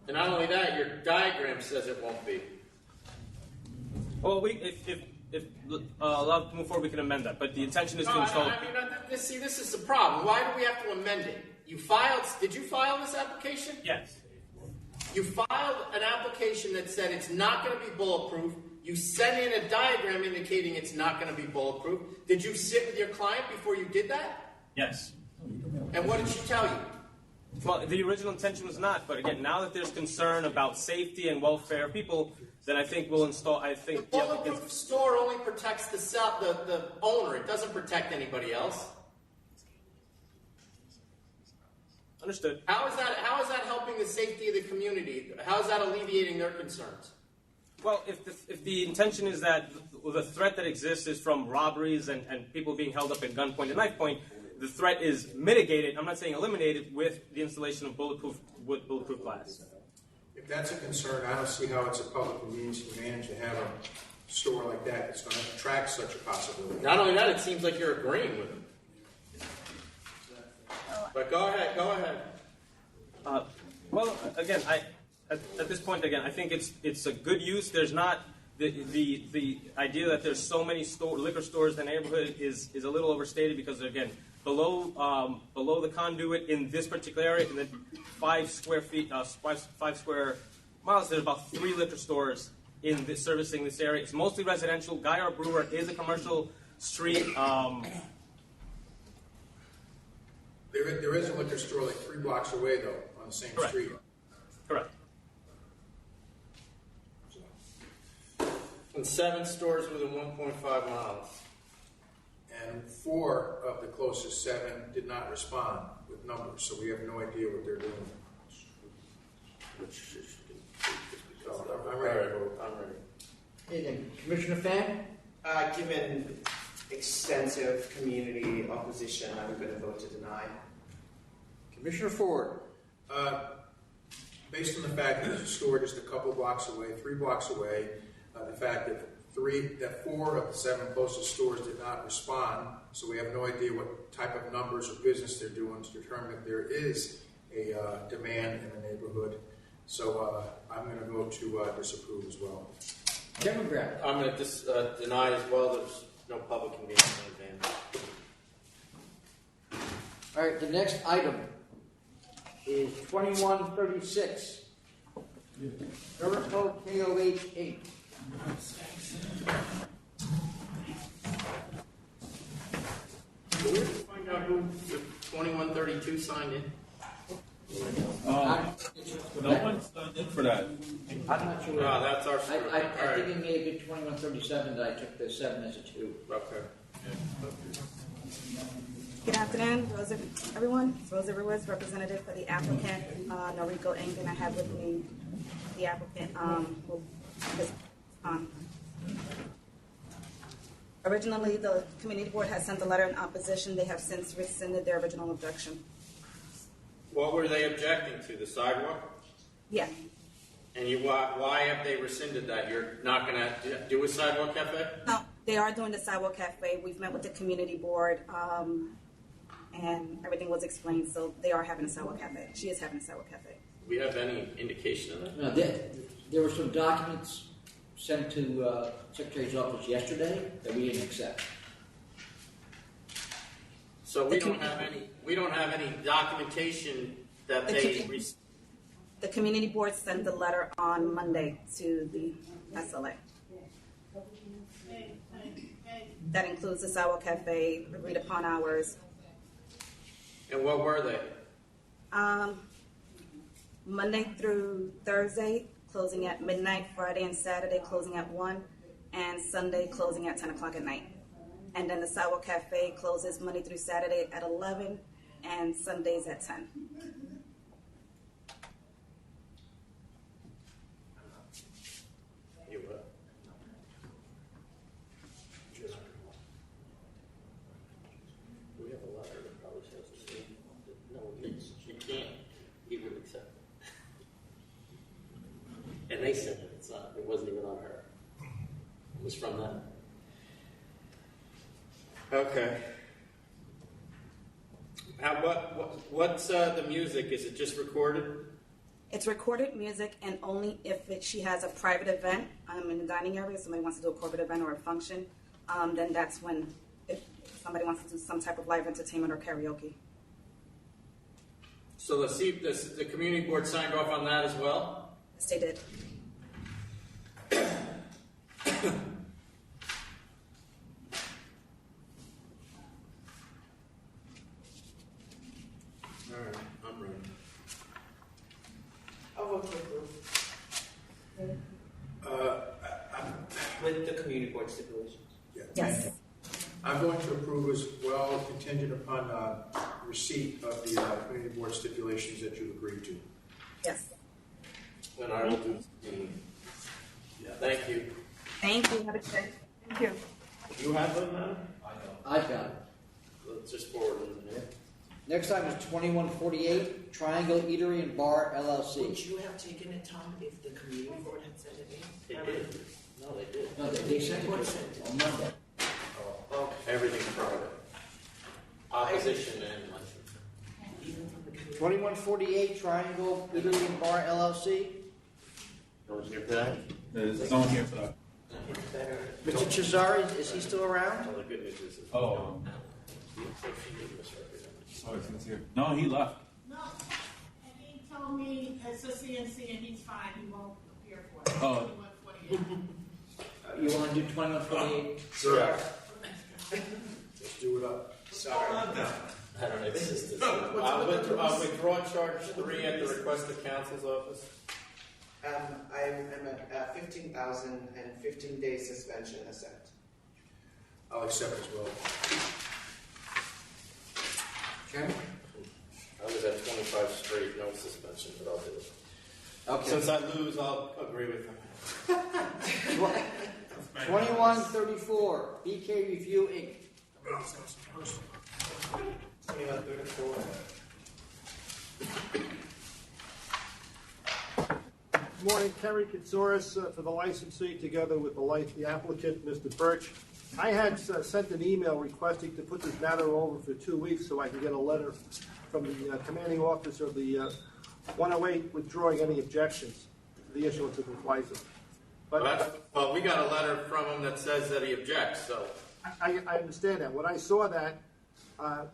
And not only that, your diagram says it won't be. Well, if allowed to move forward, we can amend that. But the intention is to install. This is the problem. Why do we have to amend it? Did you file this application? Yes. You filed an application that said it's not going to be bulletproof. You sent in a diagram indicating it's not going to be bulletproof. Did you sit with your client before you did that? Yes. And what did she tell you? Well, the original intention was not, but again, now that there's concern about safety and welfare of people, then I think we'll install. I think the bulletproof store only protects the owner. It doesn't protect anybody else. Understood. How is that helping the safety of the community? How is that alleviating their concerns? Well, if the intention is that the threat that exists is from robberies and people being held up at gunpoint and knife point, the threat is mitigated, I'm not saying eliminated, with the installation of bulletproof glass. If that's a concern, I don't see how it's a public means to manage to have a store like that that's going to attract such a possibility. Not only that, it seems like you're agreeing with them. But go ahead. Well, again, at this point, again, I think it's a good use. There's not the idea that there's so many liquor stores in the neighborhood is a little overstated because, again, below the conduit in this particular area, in the 5 square miles, there's about 3 liquor stores servicing this area. It's mostly residential. Guy Brewer is a commercial street. There is a liquor store like 3 blocks away, though, on the same street. Correct. And 7 stores within 1.5 miles. And 4 of the closest 7 did not respond with numbers, so we have no idea what they're doing. So I'm ready to vote. I'm ready. Okay, then, Commissioner Fan? Given extensive community opposition, I'm going to vote to deny. Commissioner Ford? Based on the fact that there's a store just a couple blocks away, 3 blocks away, the fact that 4 of the 7 closest stores did not respond, so we have no idea what type of numbers or business they're doing to determine if there is a demand in the neighborhood. So I'm going to vote to disapprove as well. Democrat? I'm going to deny as well. There's no public convenience in advance. All right, the next item is 2136. Jericho KOH 8. Can we find out who the 2132 signed in? No one signed in for that. I'm not sure. No, that's our story. I think it may have been 2137 that I took the 7 as a 2. Okay. Good afternoon, everyone. Rosa Ruiz, representative for the applicant, Norrico Inc., and I have with me the applicant. Originally, the community board had sent a letter in opposition. They have since rescinded their original objection. What were they objecting to? The sidewalk? Yeah. And why have they rescinded that? You're not going to do a sidewalk cafe? No, they are doing the sidewalk cafe. We've met with the community board, and everything was explained. So they are having a sour cafe. She is having a sour cafe. Do we have any indication of that? No, there were some documents sent to Secretary's office yesterday that we didn't accept. So we don't have any documentation that they received. The community board sent the letter on Monday to the SLA. That includes the sour cafe, agreed upon hours. And what were they? Monday through Thursday, closing at midnight. Friday and Saturday, closing at 1. And Sunday, closing at 10 o'clock at night. And then the Sour Cafe closes Monday through Saturday at 11 and Sundays at 10. You we have a letter that probably says no, you can't even accept it. And they said it. It wasn't even on her. It was from them. Okay. What's the music? Is it just recorded? It's recorded music, and only if she has a private event in the dining area, somebody wants to do a corporate event or a function, then that's when, if somebody wants to do some type of live entertainment or karaoke. So the community board signed off on that as well? Yes, they did. All right, I'm ready. I'll vote to approve. With the community board stipulations. Yes. I'm going to approve as well, contingent upon receipt of the community board stipulations that you agreed to. Yes. And I will do. Thank you. Thank you. Have a good day. Thank you. You have them now? I've got it. Let's just forward them. Next item is 2148 Triangle Eatery and Bar LLC. Would you have taken it, Tom, if the community board had sent it in? They did. No, they did. No, they sent it on Monday. Oh, everything's private. Opposition and election. 2148 Triangle Eatery and Bar LLC. No one's here for that? There's no one here for that. Mr. Cesare, is he still around? Well, the good news is. Oh. Oh, he's here. No, he left. No, and he told me it's a CNC and he's fine, he won't appear for it. Oh. 2148. You want to do 2148? Sure. Let's do it up. Sorry. I don't know. This is I'll withdraw charge 3 at the request of council's office. I'm at 15,000 and 15 days suspension assent. I'll accept as well. Chairman? I was at 25 straight, no suspension, but I'll do it. Okay. Since I lose, I'll agree with him. 2134 BK Review Inc. 2134. Good morning, Kerry Katsouris for the licensee, together with the applicant, Mr. Birch. I had sent an email requesting to put this matter over for 2 weeks so I could get a letter from the commanding officer of the 108 withdrawing any objections to the issuance of this license. But well, we got a letter from him that says that he objects, so. I understand that. When I saw that, I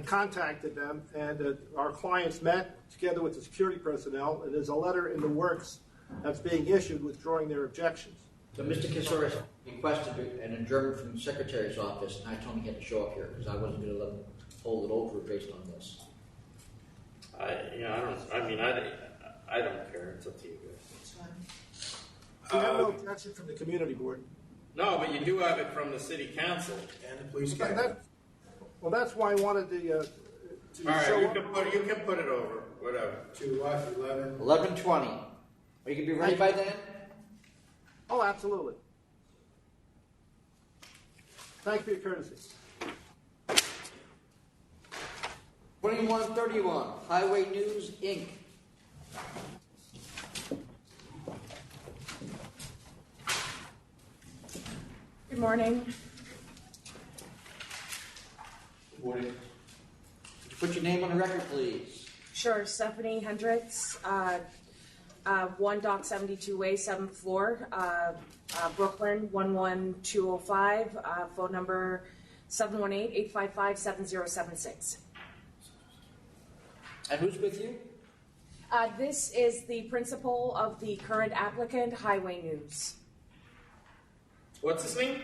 contacted them, and our clients met together with the security personnel, and there's a letter in the works that's being issued withdrawing their objections. So Mr. Katsouris requested an adjournment from the Secretary's office, and I told him he had to show up here because I wasn't going to let him hold it over based on this. I don't care. It's up to you guys. It's fine. We have no objection from the community board. No, but you do have it from the city council. And the police captain. Well, that's why I wanted to All right, show you up. can put it over, whatever. To what, 11? 11:20. Are you going to be ready by then? Oh, absolutely. Thank you for your courtesy. 2131 Highway News Inc. Good morning. Good morning. Put your name on the record, please. Sure, Stephanie Hendricks, 1 Dock 72 Way, 7th floor, Brooklyn, 11205, phone number 718-855-7076. And who's with you? This is the principal of the current applicant, Highway News. What's his name?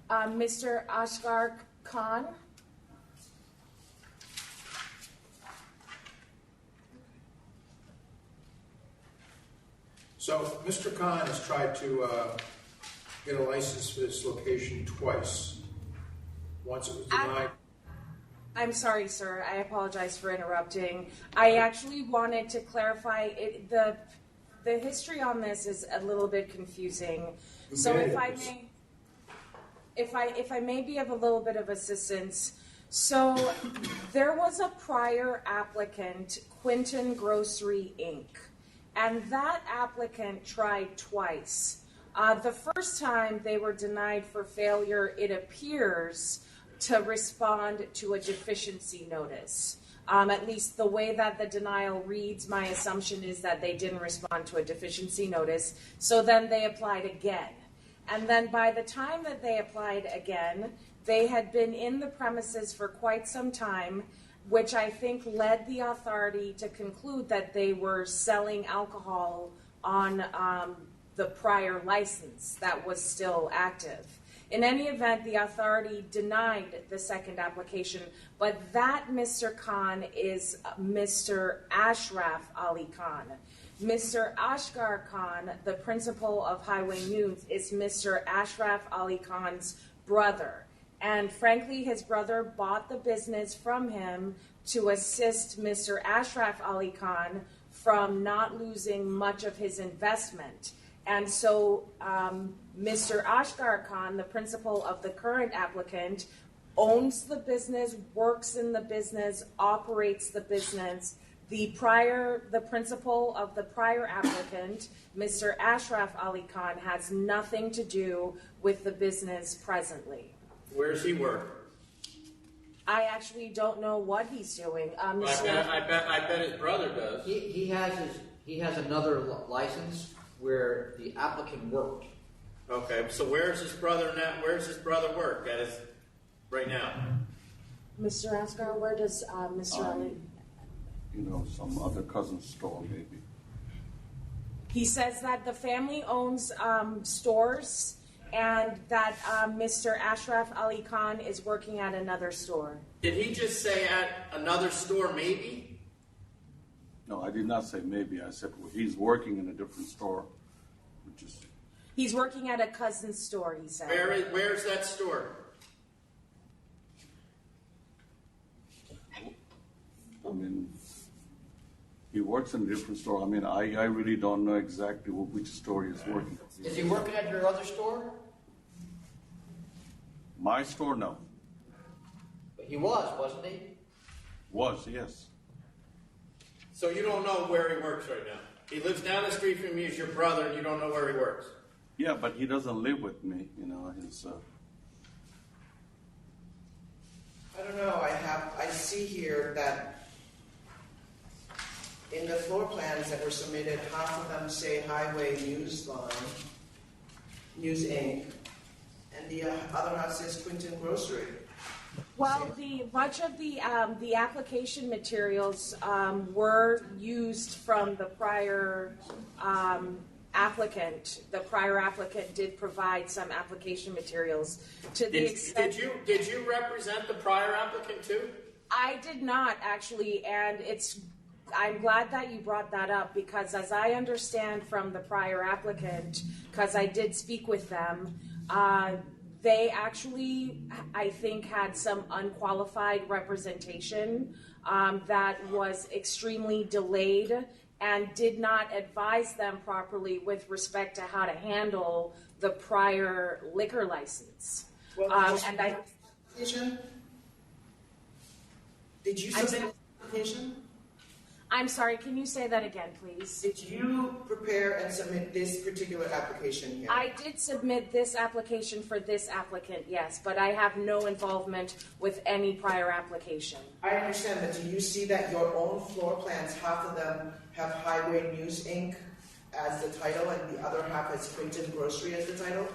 Mr. Ashgar Khan. So Mr. Khan has tried to get a license for this location twice. Once it was denied. I'm sorry, sir. I apologize for interrupting. I actually wanted to clarify it. The history on this is a little bit confusing. So if I may be of a little bit of assistance. So there was a prior applicant, Quinton Grocery Inc., and that applicant tried twice. The first time they were denied for failure, it appears, to respond to a deficiency notice. At least the way that the denial reads, my assumption is that they didn't respond to a deficiency notice. So then they applied again. And then by the time that they applied again, they had been in the premises for quite some time, which I think led the authority to conclude that they were selling alcohol on the prior license that was still active. In any event, the authority denied the second application, but that Mr. Khan is Mr. Ashraf Ali Khan. Mr. Ashgar Khan, the principal of Highway News, is Mr. Ashraf Ali Khan's brother. And frankly, his brother bought the business from him to assist Mr. Ashraf Ali Khan from not losing much of his investment. And so Mr. Ashgar Khan, the principal of the current applicant, owns the business, works in the business, operates the business. The principal of the prior applicant, Mr. Ashraf Ali Khan, has nothing to do with the business presently. Where does he work? I actually don't know what he's doing. I bet his brother does. He has another license where the applicant worked. Okay, so where's his brother now? Where's his brother work right now? Mr. Asgar, where does Mr. Ali? Some other cousin's store, maybe. He says that the family owns stores and that Mr. Ashraf Ali Khan is working at another store. Did he just say at another store, maybe? No, I did not say maybe. I said he's working in a different store, which is. He's working at a cousin's store, he said. Where's that store? I mean, he works in a different store. I mean, I really don't know exactly which store he's working at. Is he working at your other store? My store, no. But he wasn't he? Was, yes. So you don't know where he works right now? He lives down the street from you, he's your brother, and you don't know where he works? Yeah, but he doesn't live with me, I don't know. I see here that in the floor plans that were submitted, half of them say Highway News Inc., and the other half says Quinton Grocery. Well, much of the application materials were used from the prior applicant. The prior applicant did provide some application materials to the extent. Did you represent the prior applicant too? I did not actually, and I'm glad that you brought that up because as I understand from the prior applicant, because I did speak with them, they actually, I think, had some unqualified representation that was extremely delayed and did not advise them properly with respect to how to handle the prior liquor license. Did you submit an application? I'm sorry, can you say that again, please? Did you prepare and submit this particular application here? I did submit this application for this applicant, yes, but I have no involvement with any prior application. I understand, but do you see that your own floor plans, half of them have Highway News Inc. as the title and the other half has Quinton Grocery as the title?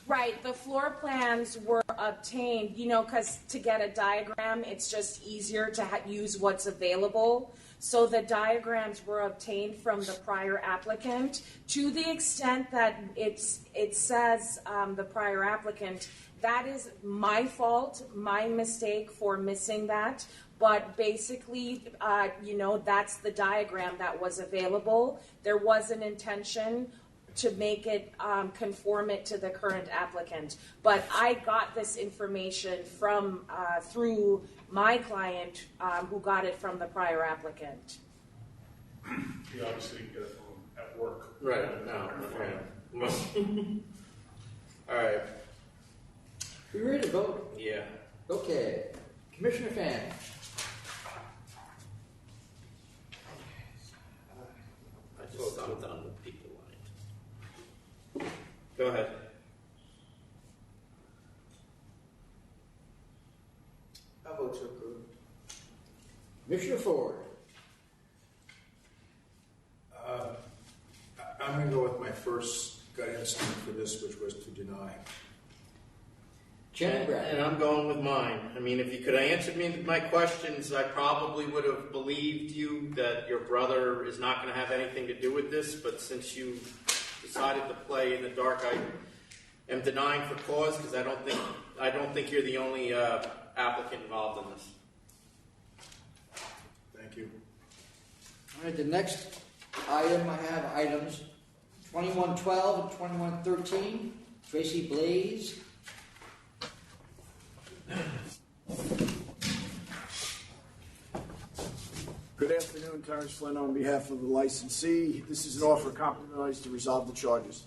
Right, the floor plans were obtained, because to get a diagram, it's just easier to use what's available. So the diagrams were obtained from the prior applicant. To the extent that it says the prior applicant, that is my fault, my mistake for missing that. But basically, that's the diagram that was available. There was an intention to make it conform it to the current applicant. But I got this information from through my client who got it from the prior applicant. You obviously get it from at work. Right, no, right. All right. We ready to vote? Yeah. Okay. Commissioner Fan. I'm done with people lying. Go ahead. I'll vote to approve. Commissioner Ford. I'm going to go with my first gut instinct for this, which was to deny. And I'm going with mine. I mean, if you could have answered me my questions, I probably would have believed you that your brother is not going to have anything to do with this. But since you decided to play in the dark, I am denying for cause because I don't think you're the only applicant involved in this. Thank you. All right, the next item I have items 2112 and 2113. Tracy Blaze. Good afternoon, Terrence Flynn on behalf of the licensee. This is an offer of compromise to resolve the charges.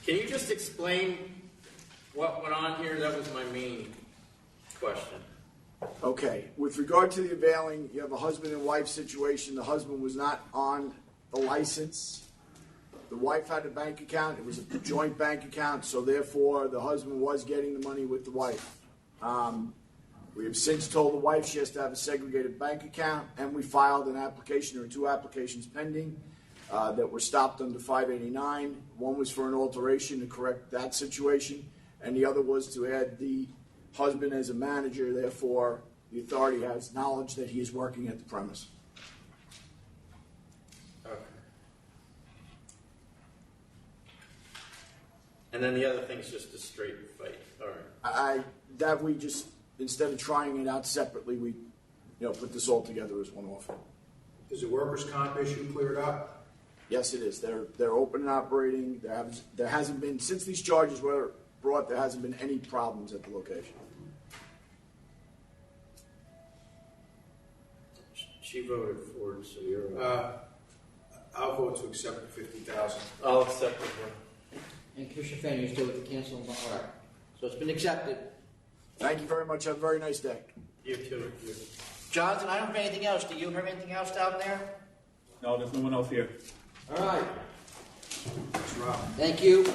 Can you just explain what went on here? That was my main question. Okay, with regard to the availing, you have a husband and wife situation. The husband was not on the license. The wife had a bank account. It was a joint bank account, so therefore the husband was getting the money with the wife. We have since told the wife she has to have a segregated bank account, and we filed an application or 2 applications pending that were stopped under 589. One was for an alteration to correct that situation, and the other was to add the husband as a manager. Therefore, the authority has knowledge that he is working at the premise. Okay. And then the other thing's just a straight fight. All right. That we just, instead of trying it out separately, we put this all together as one offer. Is the workers' comp issue cleared up? Yes, it is. They're open and operating. There hasn't been, since these charges were brought, there hasn't been any problems at the location. She voted for it, so you're. I'll vote to accept the $50,000. I'll accept it. And Commissioner Fan, you're still with the cancel? All right. So it's been accepted. Thank you very much. Have a very nice day. You too. Jonathan, I don't have anything else. Do you have anything else down there? No, there's no one else here. All right. That's Rob. Thank you.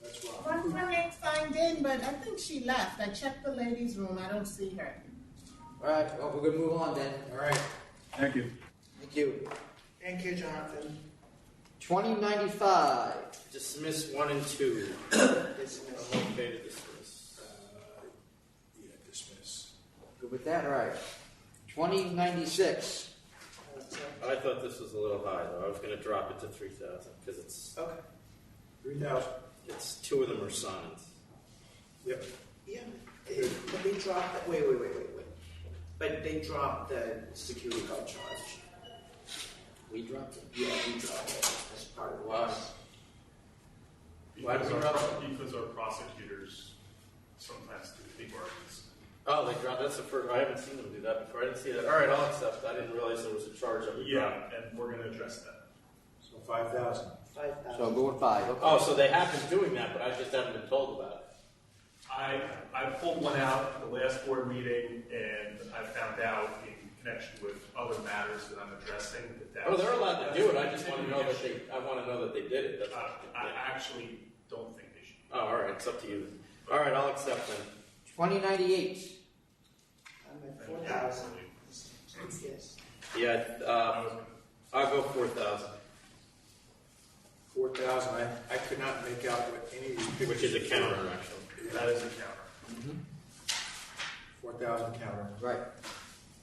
That's Rob. One friend signed in, but I think she left. I checked the ladies' room. I don't see her. All right. Well, we're going to move on then. All right. Thank you. Thank you. Thank you, Jonathan. 2095. Dismiss 1 and 2. Dismiss. I'm okay to dismiss. Yeah, dismiss. Good with that? All right. 2096. I thought this was a little high, though. I was going to drop it to 3,000 because it's. Okay. 3,000. It's 2 of them are signs. Yep. Yeah. But they dropped. Wait. But they dropped the security guard charge. We dropped it. Yeah, we dropped it as part of the Why? Why did we drop it? Because our prosecutors sometimes do big bargains. Oh, they dropped. That's the first. I haven't seen them do that before. I didn't see that. All right, I'll accept. I didn't realize there was a charge of it. Yeah, and we're going to address that. So 5,000. 5,000. So I'll go with 5. Okay. Oh, so they have been doing that, but I just haven't been told about it. I pulled one out at the last board meeting, and I found out in connection with other matters that I'm addressing that. Oh, they're allowed to do it. I just want to know that they. I want to know that they did it. That's I actually don't think they should. Oh, all right. It's up to you. All right, I'll accept them. 2098. I'm at 4,000. Yes. Yeah, I'll go 4,000. 4,000. I could not make out what any of these pictures. Which is a counter, actually. That is a counter. 4,000 counter. Right.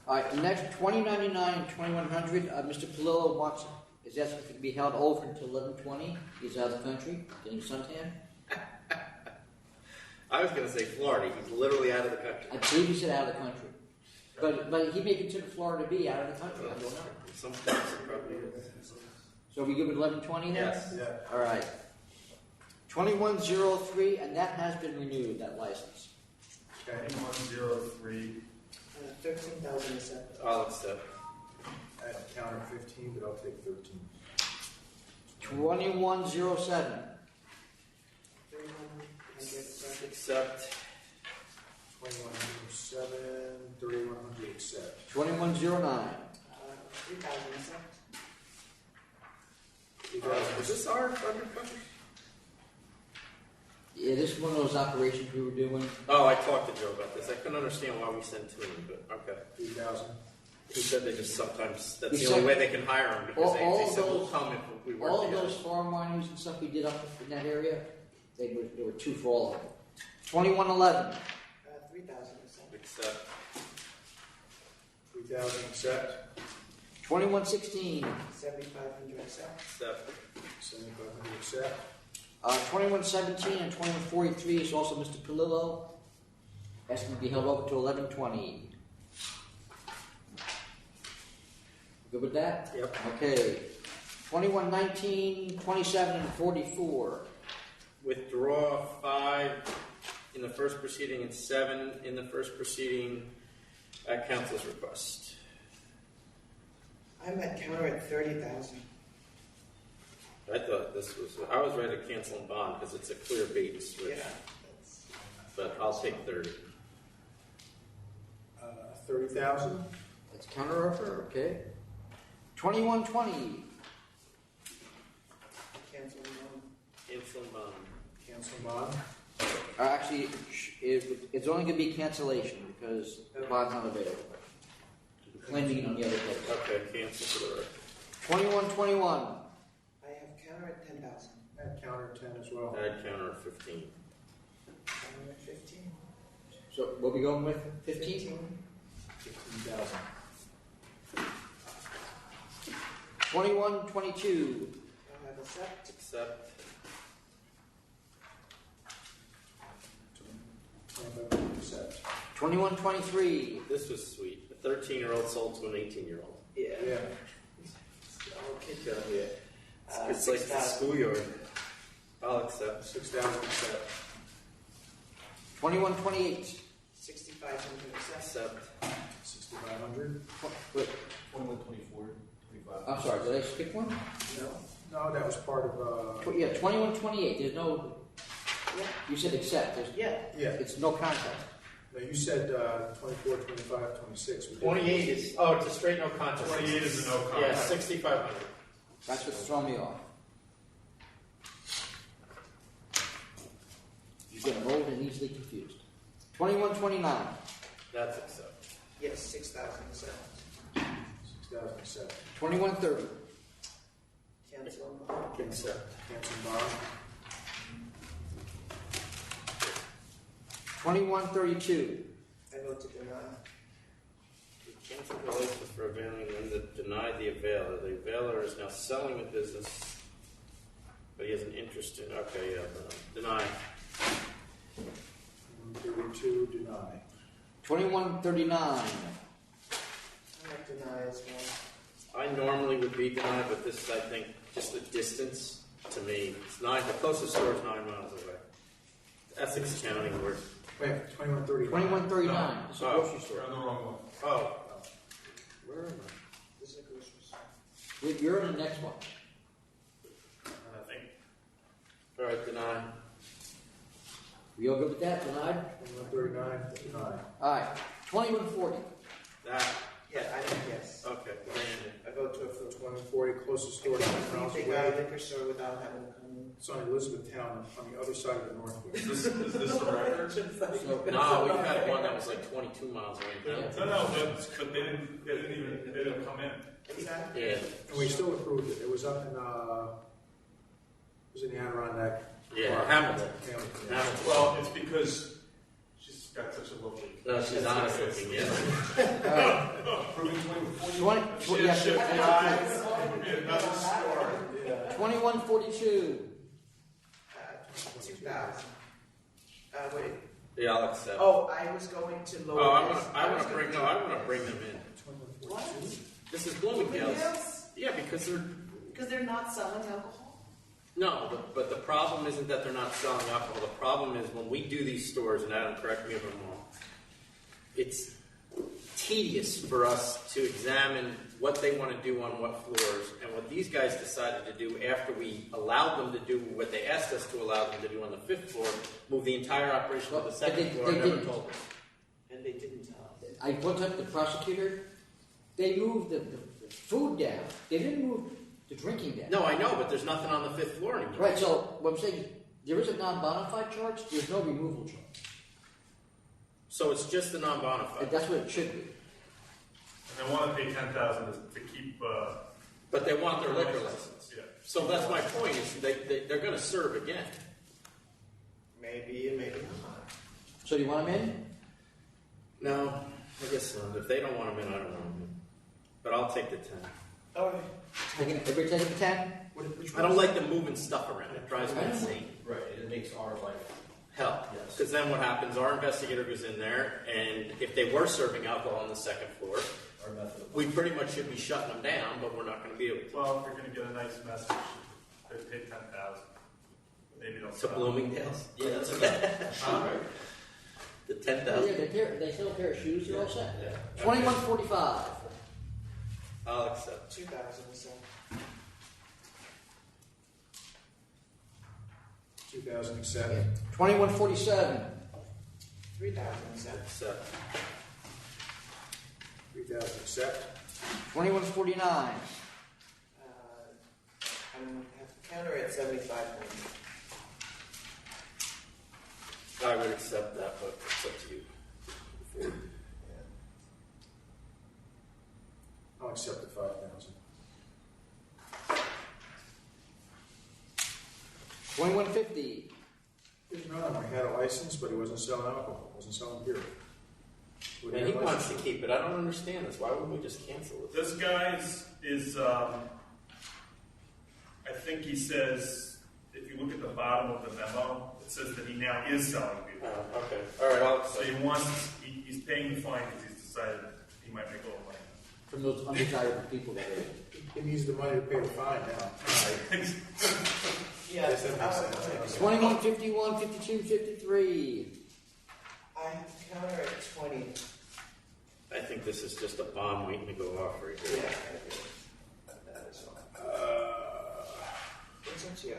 All right, next, 2099 and 2100, Mr. Palillo wants, is asking if it can be held over until 11:20. He's out of the country, getting suntan. I was going to say Florida. He's literally out of the country. I believe he said out of the country. But he may consider Florida to be out of the country. I don't know. Sometimes it probably is. So are we good with 11:20 now? Yes. Yeah. All right. 2103, and that has been renewed, that license. Okay. 2103. 13,000 is up. I'll accept. I had counter 15, but I'll take 13. 2107. 3,100 Accept. 2107, 3,100 accept. 2109. 3,000 is up. Is this our undercover? Yeah, this is one of those operations we were doing. Oh, I talked to Joe about this. I couldn't understand why we sent two of them, but okay. 3,000. He said they just sometimes, that's He the only said- way they can hire them, because All they of said, we'll those- come if we work All of together. those farm wineries and stuff we did up in that area, there were two for all of them. 2111. 3,000 is up. Accept. 3,000 accept. 2116. 7,500 is up. Accept. 7,500 accept. 2117 and 2143 is also Mr. Palillo. Asking to be held over to 11:20. Good with that? Yep. Okay. 2119, 27, and 44. Withdraw 5 in the first proceeding and 7 in the first proceeding at council's request. I'm at counter at 30,000. I thought this was, I was ready to cancel and bond because it's a clear bait and switch. Yeah. But I'll take 30. 30,000. That's counter offer, okay. 2120. Cancel and bond. Cancel and bond. Cancel bond. Actually, it's only going to be cancellation because the bond's not available. Claiming it on the other place. Okay, cancel for the record. 2121. I have counter at 10,000. I had counter 10 as well. I had counter 15. Counter at 15. So what are we going with? 15? 15,000. 2122. I have accept. Accept. 2,500 accept. 2123. This was sweet. A 13-year-old sold to an 18-year-old. Yeah. Yeah. Okay, yeah. It's like the 6,000. schoolyard. I'll accept. 6,000 accept. 2128. 6,500 accept. Accept. 6,500. Wait, 2124, 25. I'm sorry, did I skip one? No, that was part of. Yeah, 2128. There's no. You said accept. There's, Yeah. Yeah. It's no contest. No, you said 24, 25, 26. We did- 28 is, oh, it's a straight no contest. 28 is a no Yeah, contest. 6,500. That's what's throwing me off. You get old and easily confused. 2129. That's accept. Yes, 6,000 accept. 6,000 accept. 2130. Cancel and bond. Accept. Cancel bond. 2132. I vote to deny. We canceled the license for availing and then denied the availer. The availer is now selling the business, but he has an interest in, okay, yeah, deny. 32, deny. 2139. I like deny as well. I normally would be denied, but this is, I think, just the distance to me. It's 9, the closest store is 9 miles away. Essex County, we're, Wait, 2130. 2139. It's a Oh. grocery store. You're on the wrong one. oh, where am I? This is a grocery store. You're in the next one. I think. All right, deny. We all good with that? Denied? 2139, denied. All right. 2140. That, Yeah, I think yes. okay. I vote to approve. 2140, closest store to my house. They got a liquor store without having to come in. It's on Elizabethtown, on the other side of the north. Is this the record? No, we had one that was like 22 miles away. No, but they didn't come in. Exactly. Yeah. And we still approved it. It was up in, it was in the Adirondack. Yeah, Hamilton. Hamilton. Well, it's because she's got such a lovely. No, she's honest looking, yeah. Proving 2142. 2000. Wait. Yeah, I'll accept. Oh, I was going to lower Oh, this. I want to bring them in. What? This is Bloomingdale's. Bloomingdale's? Yeah, because they're not selling alcohol. No, but the problem isn't that they're not selling alcohol. The problem is when we do these stores, and Adam, correct me if I'm wrong, it's tedious for us to examine what they want to do on what floors, and what these guys decided to do after we allowed them to do what they asked us to allow them to do on the 5th floor, move the entire operation to the 2nd floor, and never told us. And they didn't tell. I contacted the prosecutor. They moved the food down. They didn't move the drinking down. No, I know, but there's nothing on the 5th floor anymore. Right, so what I'm saying is, there is a non-bona fide charge, there's no removal charge. So it's just the non-bona fide. That's what it should be. And they want to pay $10,000 to keep. But they want their liquor license. Yeah. So that's my point, is they're going to serve again. Maybe and maybe not. So do you want them in? No, I guess not. If they don't want them in, I don't want them in. But I'll take the 10. Okay. Everybody taking 10? I don't like them moving stuff around. It drives me insane. Right, it makes our life Hell. Yes. Because then what happens, our investigator goes in there, and if they were serving alcohol on the 2nd floor, our method. we pretty much should be shutting them down, but we're not going to be able to. Well, you're going to get a nice message. They pay $10,000. Maybe don't. To Bloomingdale's? Yeah, that's okay. The 10,000. Yeah, they sell a pair of shoes, they're all set. Yeah. 2145. I'll accept. 2000 so. 2000 accept. 2147. 3000 Accept. 3000 accept. 2149. I'm have to counter at 75. I would accept that, but it's up to you. I'll accept the 5,000. 2150. There's another one. He had a license, but he wasn't selling alcohol. Wasn't selling beer. And he wants to keep it. I don't understand this. Why wouldn't we just cancel it? This guy is I think he says, if you look at the bottom of the memo, it says that he now is selling beer. Okay. All right. So he wants, he's paying the fine because he's decided he might make a little money. From those undesirable people that are. He needs the money to pay the fine now. Yeah, Yes, that makes sense. 2151, 52, 53. I have to counter at 20. I think this is just a bomb waiting to go off right here. Yeah, that is fine. What's up to you?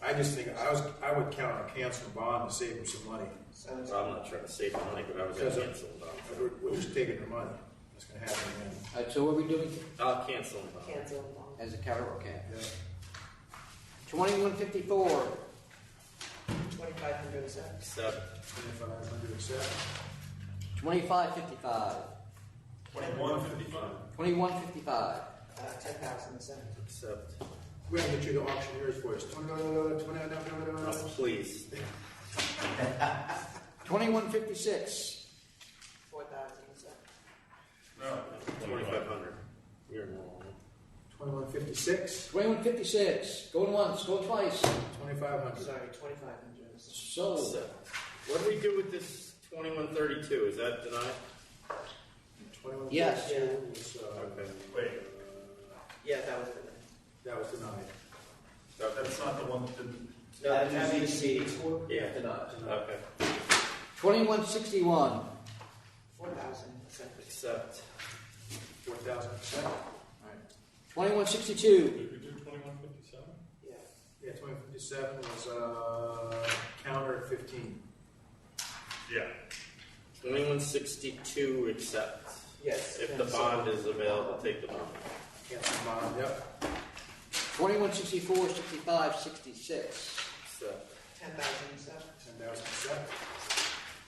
I just think I would count on cancel bond to save him some money. Sounds Well, I'm not trying to save money, but I was going to cancel them. We're just taking their money. That's going to happen again. All right, so what are we doing I'll cancel them. cancel. as a karaoke? Yeah. 2154. 2500 accept. Accept. 2,500 accept. 2555. 2155. 2155. 10,000 accept. Accept. We're going to get you the auctioneer's voice. Oh, please. 2156. 4,000 accept. No. 2,500. You're wrong. 2156. 2156. Going once, going twice. 2,500. Sorry, 2,500 accept. So, What do we do with this 2132? Is that denied? 2156 Yes. was, Okay. Wait, Yeah, that was it. that was denied. that's not the one that didn't. No, that's MHC. Yeah. Denied. Okay. 2161. 4,000 accept. Accept. 4,000 accept. 2162. Did we do 2157? Yeah. Yeah, 2057 was counter at 15. Yeah. 2162 accept. Yes. If the bond is available, take the bond. Cancel bond, yep. 2164, 65, 66. Accept. 10,000 accept. 10,000 accept.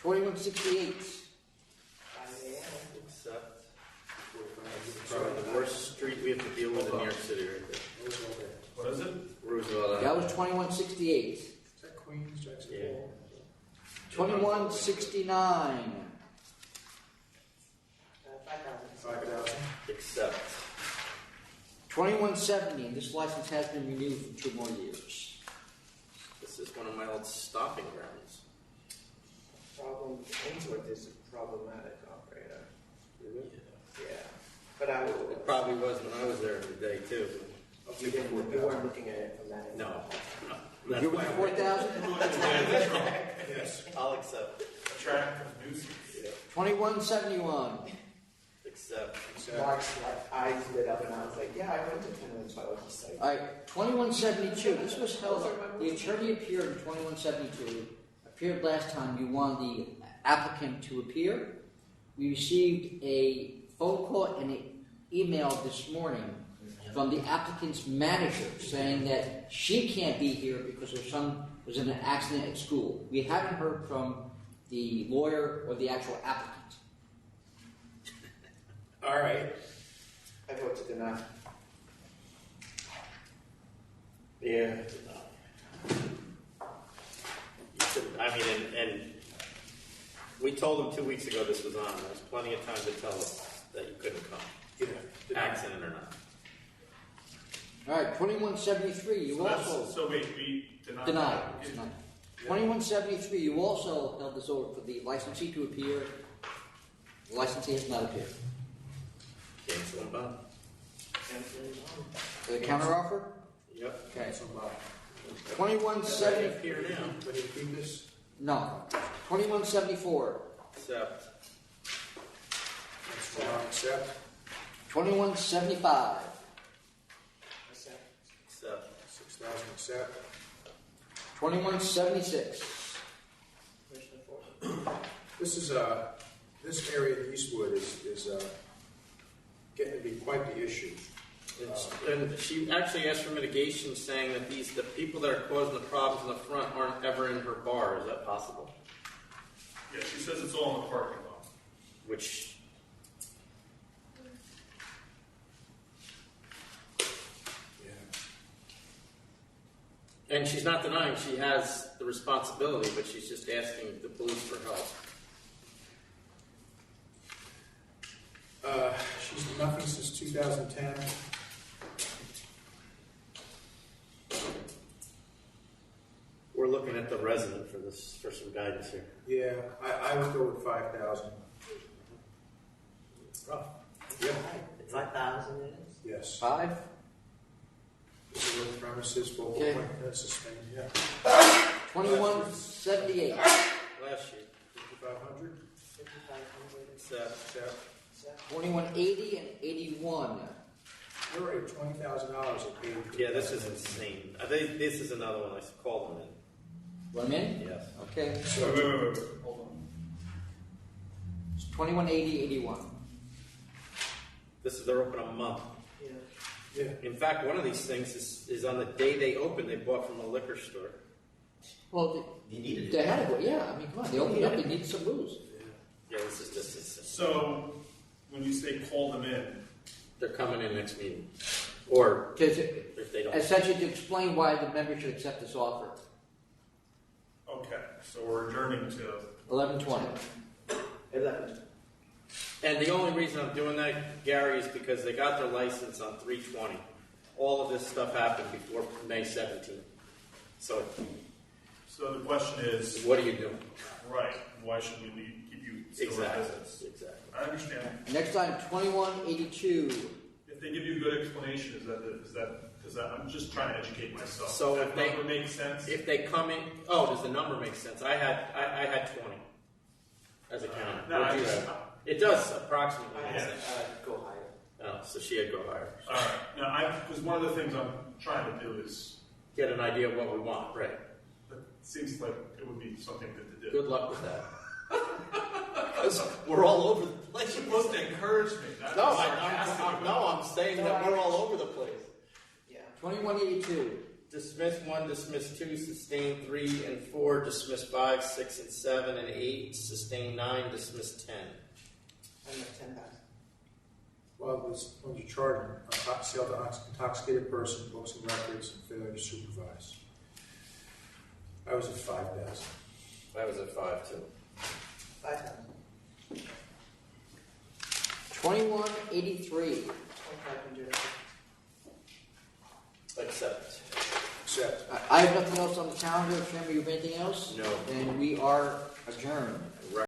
2168. 5 a.m. Accept. Probably the worst street we have to deal with in New York City right there. What is it? Roosevelt. That was 2168. Is that Queens, Jackson Yeah. Hole? 2169. 5,000. 5,000. Accept. 2170, and this license has been renewed for 2 more years. This is one of my old stomping grounds. Problem, Ainsworth is a problematic operator. Really? Yeah. But I It probably was when I was there every day too. we weren't looking at it from that. No. You good with 4,000? Yes. I'll accept. Attractive nuisance. 2171. Accept. Mark's eyes lit up, and I was like, yeah, I went to Finland, so I was just like, All right, 2172. This was held. The attorney appeared in 2172. Appeared last time. You wanted the applicant to appear. We received a phone call and an email this morning from the applicant's manager saying that she can't be here because her son was in an accident at school. We haven't heard from the lawyer or the actual applicant. All right. I vote to deny. Yeah. I mean, and we told them 2 weeks ago this was on. There was plenty of time to tell us that you couldn't come. Yeah. Accident or not. All right, 2173. You also So wait, we denied. denied. 2173. You also held this over for the licensee to appear. The licensee has not appeared. Cancel and bond. The counteroffer? Yep. Okay. Cancel bond. 2170. Appear now. Ready to keep this? No. 2174. Accept. Cancel bond, accept. 2175. Accept. 6,000 accept. 2176. This is this area of Eastwood is getting to be quite the issue. And she actually asked for mitigation, saying that the people that are causing the problems in the front aren't ever in her bar. Is that possible? Yeah, she says it's all in the parking lot. Which, and she's not denying she has the responsibility, but she's just asking the police for help. She's done nothing since 2010. We're looking at the resident for this for some guidance here. Yeah, I would go with 5,000. Rough. Yeah. 5,000 it is? Yes. 5. This is the premises for Okay. sustained. Yeah. 2178. Last year. 5,500. 5,500. Accept. 2180 and 81. You're already $20,000 a paid. Yeah, this is insane. I think this is another one. I called them in. 1 minute? Yes. Okay. Wait. Hold on. It's 2180, 81. They're open a month. Yeah. Yeah. In fact, one of these things is on the day they open, they bought from a liquor store. Well, they had to go. Yeah, I mean, come on. They opened up. They needed some rules. Yeah, this is just So, when you say call them in, they're coming in next meeting. Or Because if they don't. essentially to explain why the member should accept this offer. okay, so we're adjourning to 1120. 11. And the only reason I'm doing that, Gary, is because they got their license on 3/20. All of this stuff happened before May 17th. So the question is, what are you doing? right, why should we keep you still in business? Exactly. I understand. Next item, 2182. If they give you a good explanation, is that because I'm just trying to educate myself. So Does if that number make sense? If they come in, does the number make sense? I had 20 as a count. No, What'd you have? It does approximately. I make had sense. go higher. Oh, so she had go higher. All right. Now, because one of the things I'm trying to do is, Get an idea of what we want, right? it seems like it would be something good to do. Good luck with that. Because we're all over the place. You're supposed to encourage me. That's No, sarcastic. I'm saying that we're all over the place. Yeah. 2182. Dismiss 1, dismiss 2, sustain 3 and 4, dismiss 5, 6 and 7 and 8, sustain 9, dismiss 10. And the 10 back. Well, this one's a charter, sale to intoxicated person, books and records, and failure to supervise. I was at 5,000. I was at 5 too. 5,000. 2183. 2,500. Accept. Accept. I have nothing else on the calendar. Chairman, you have anything else? No. And we are adjourned.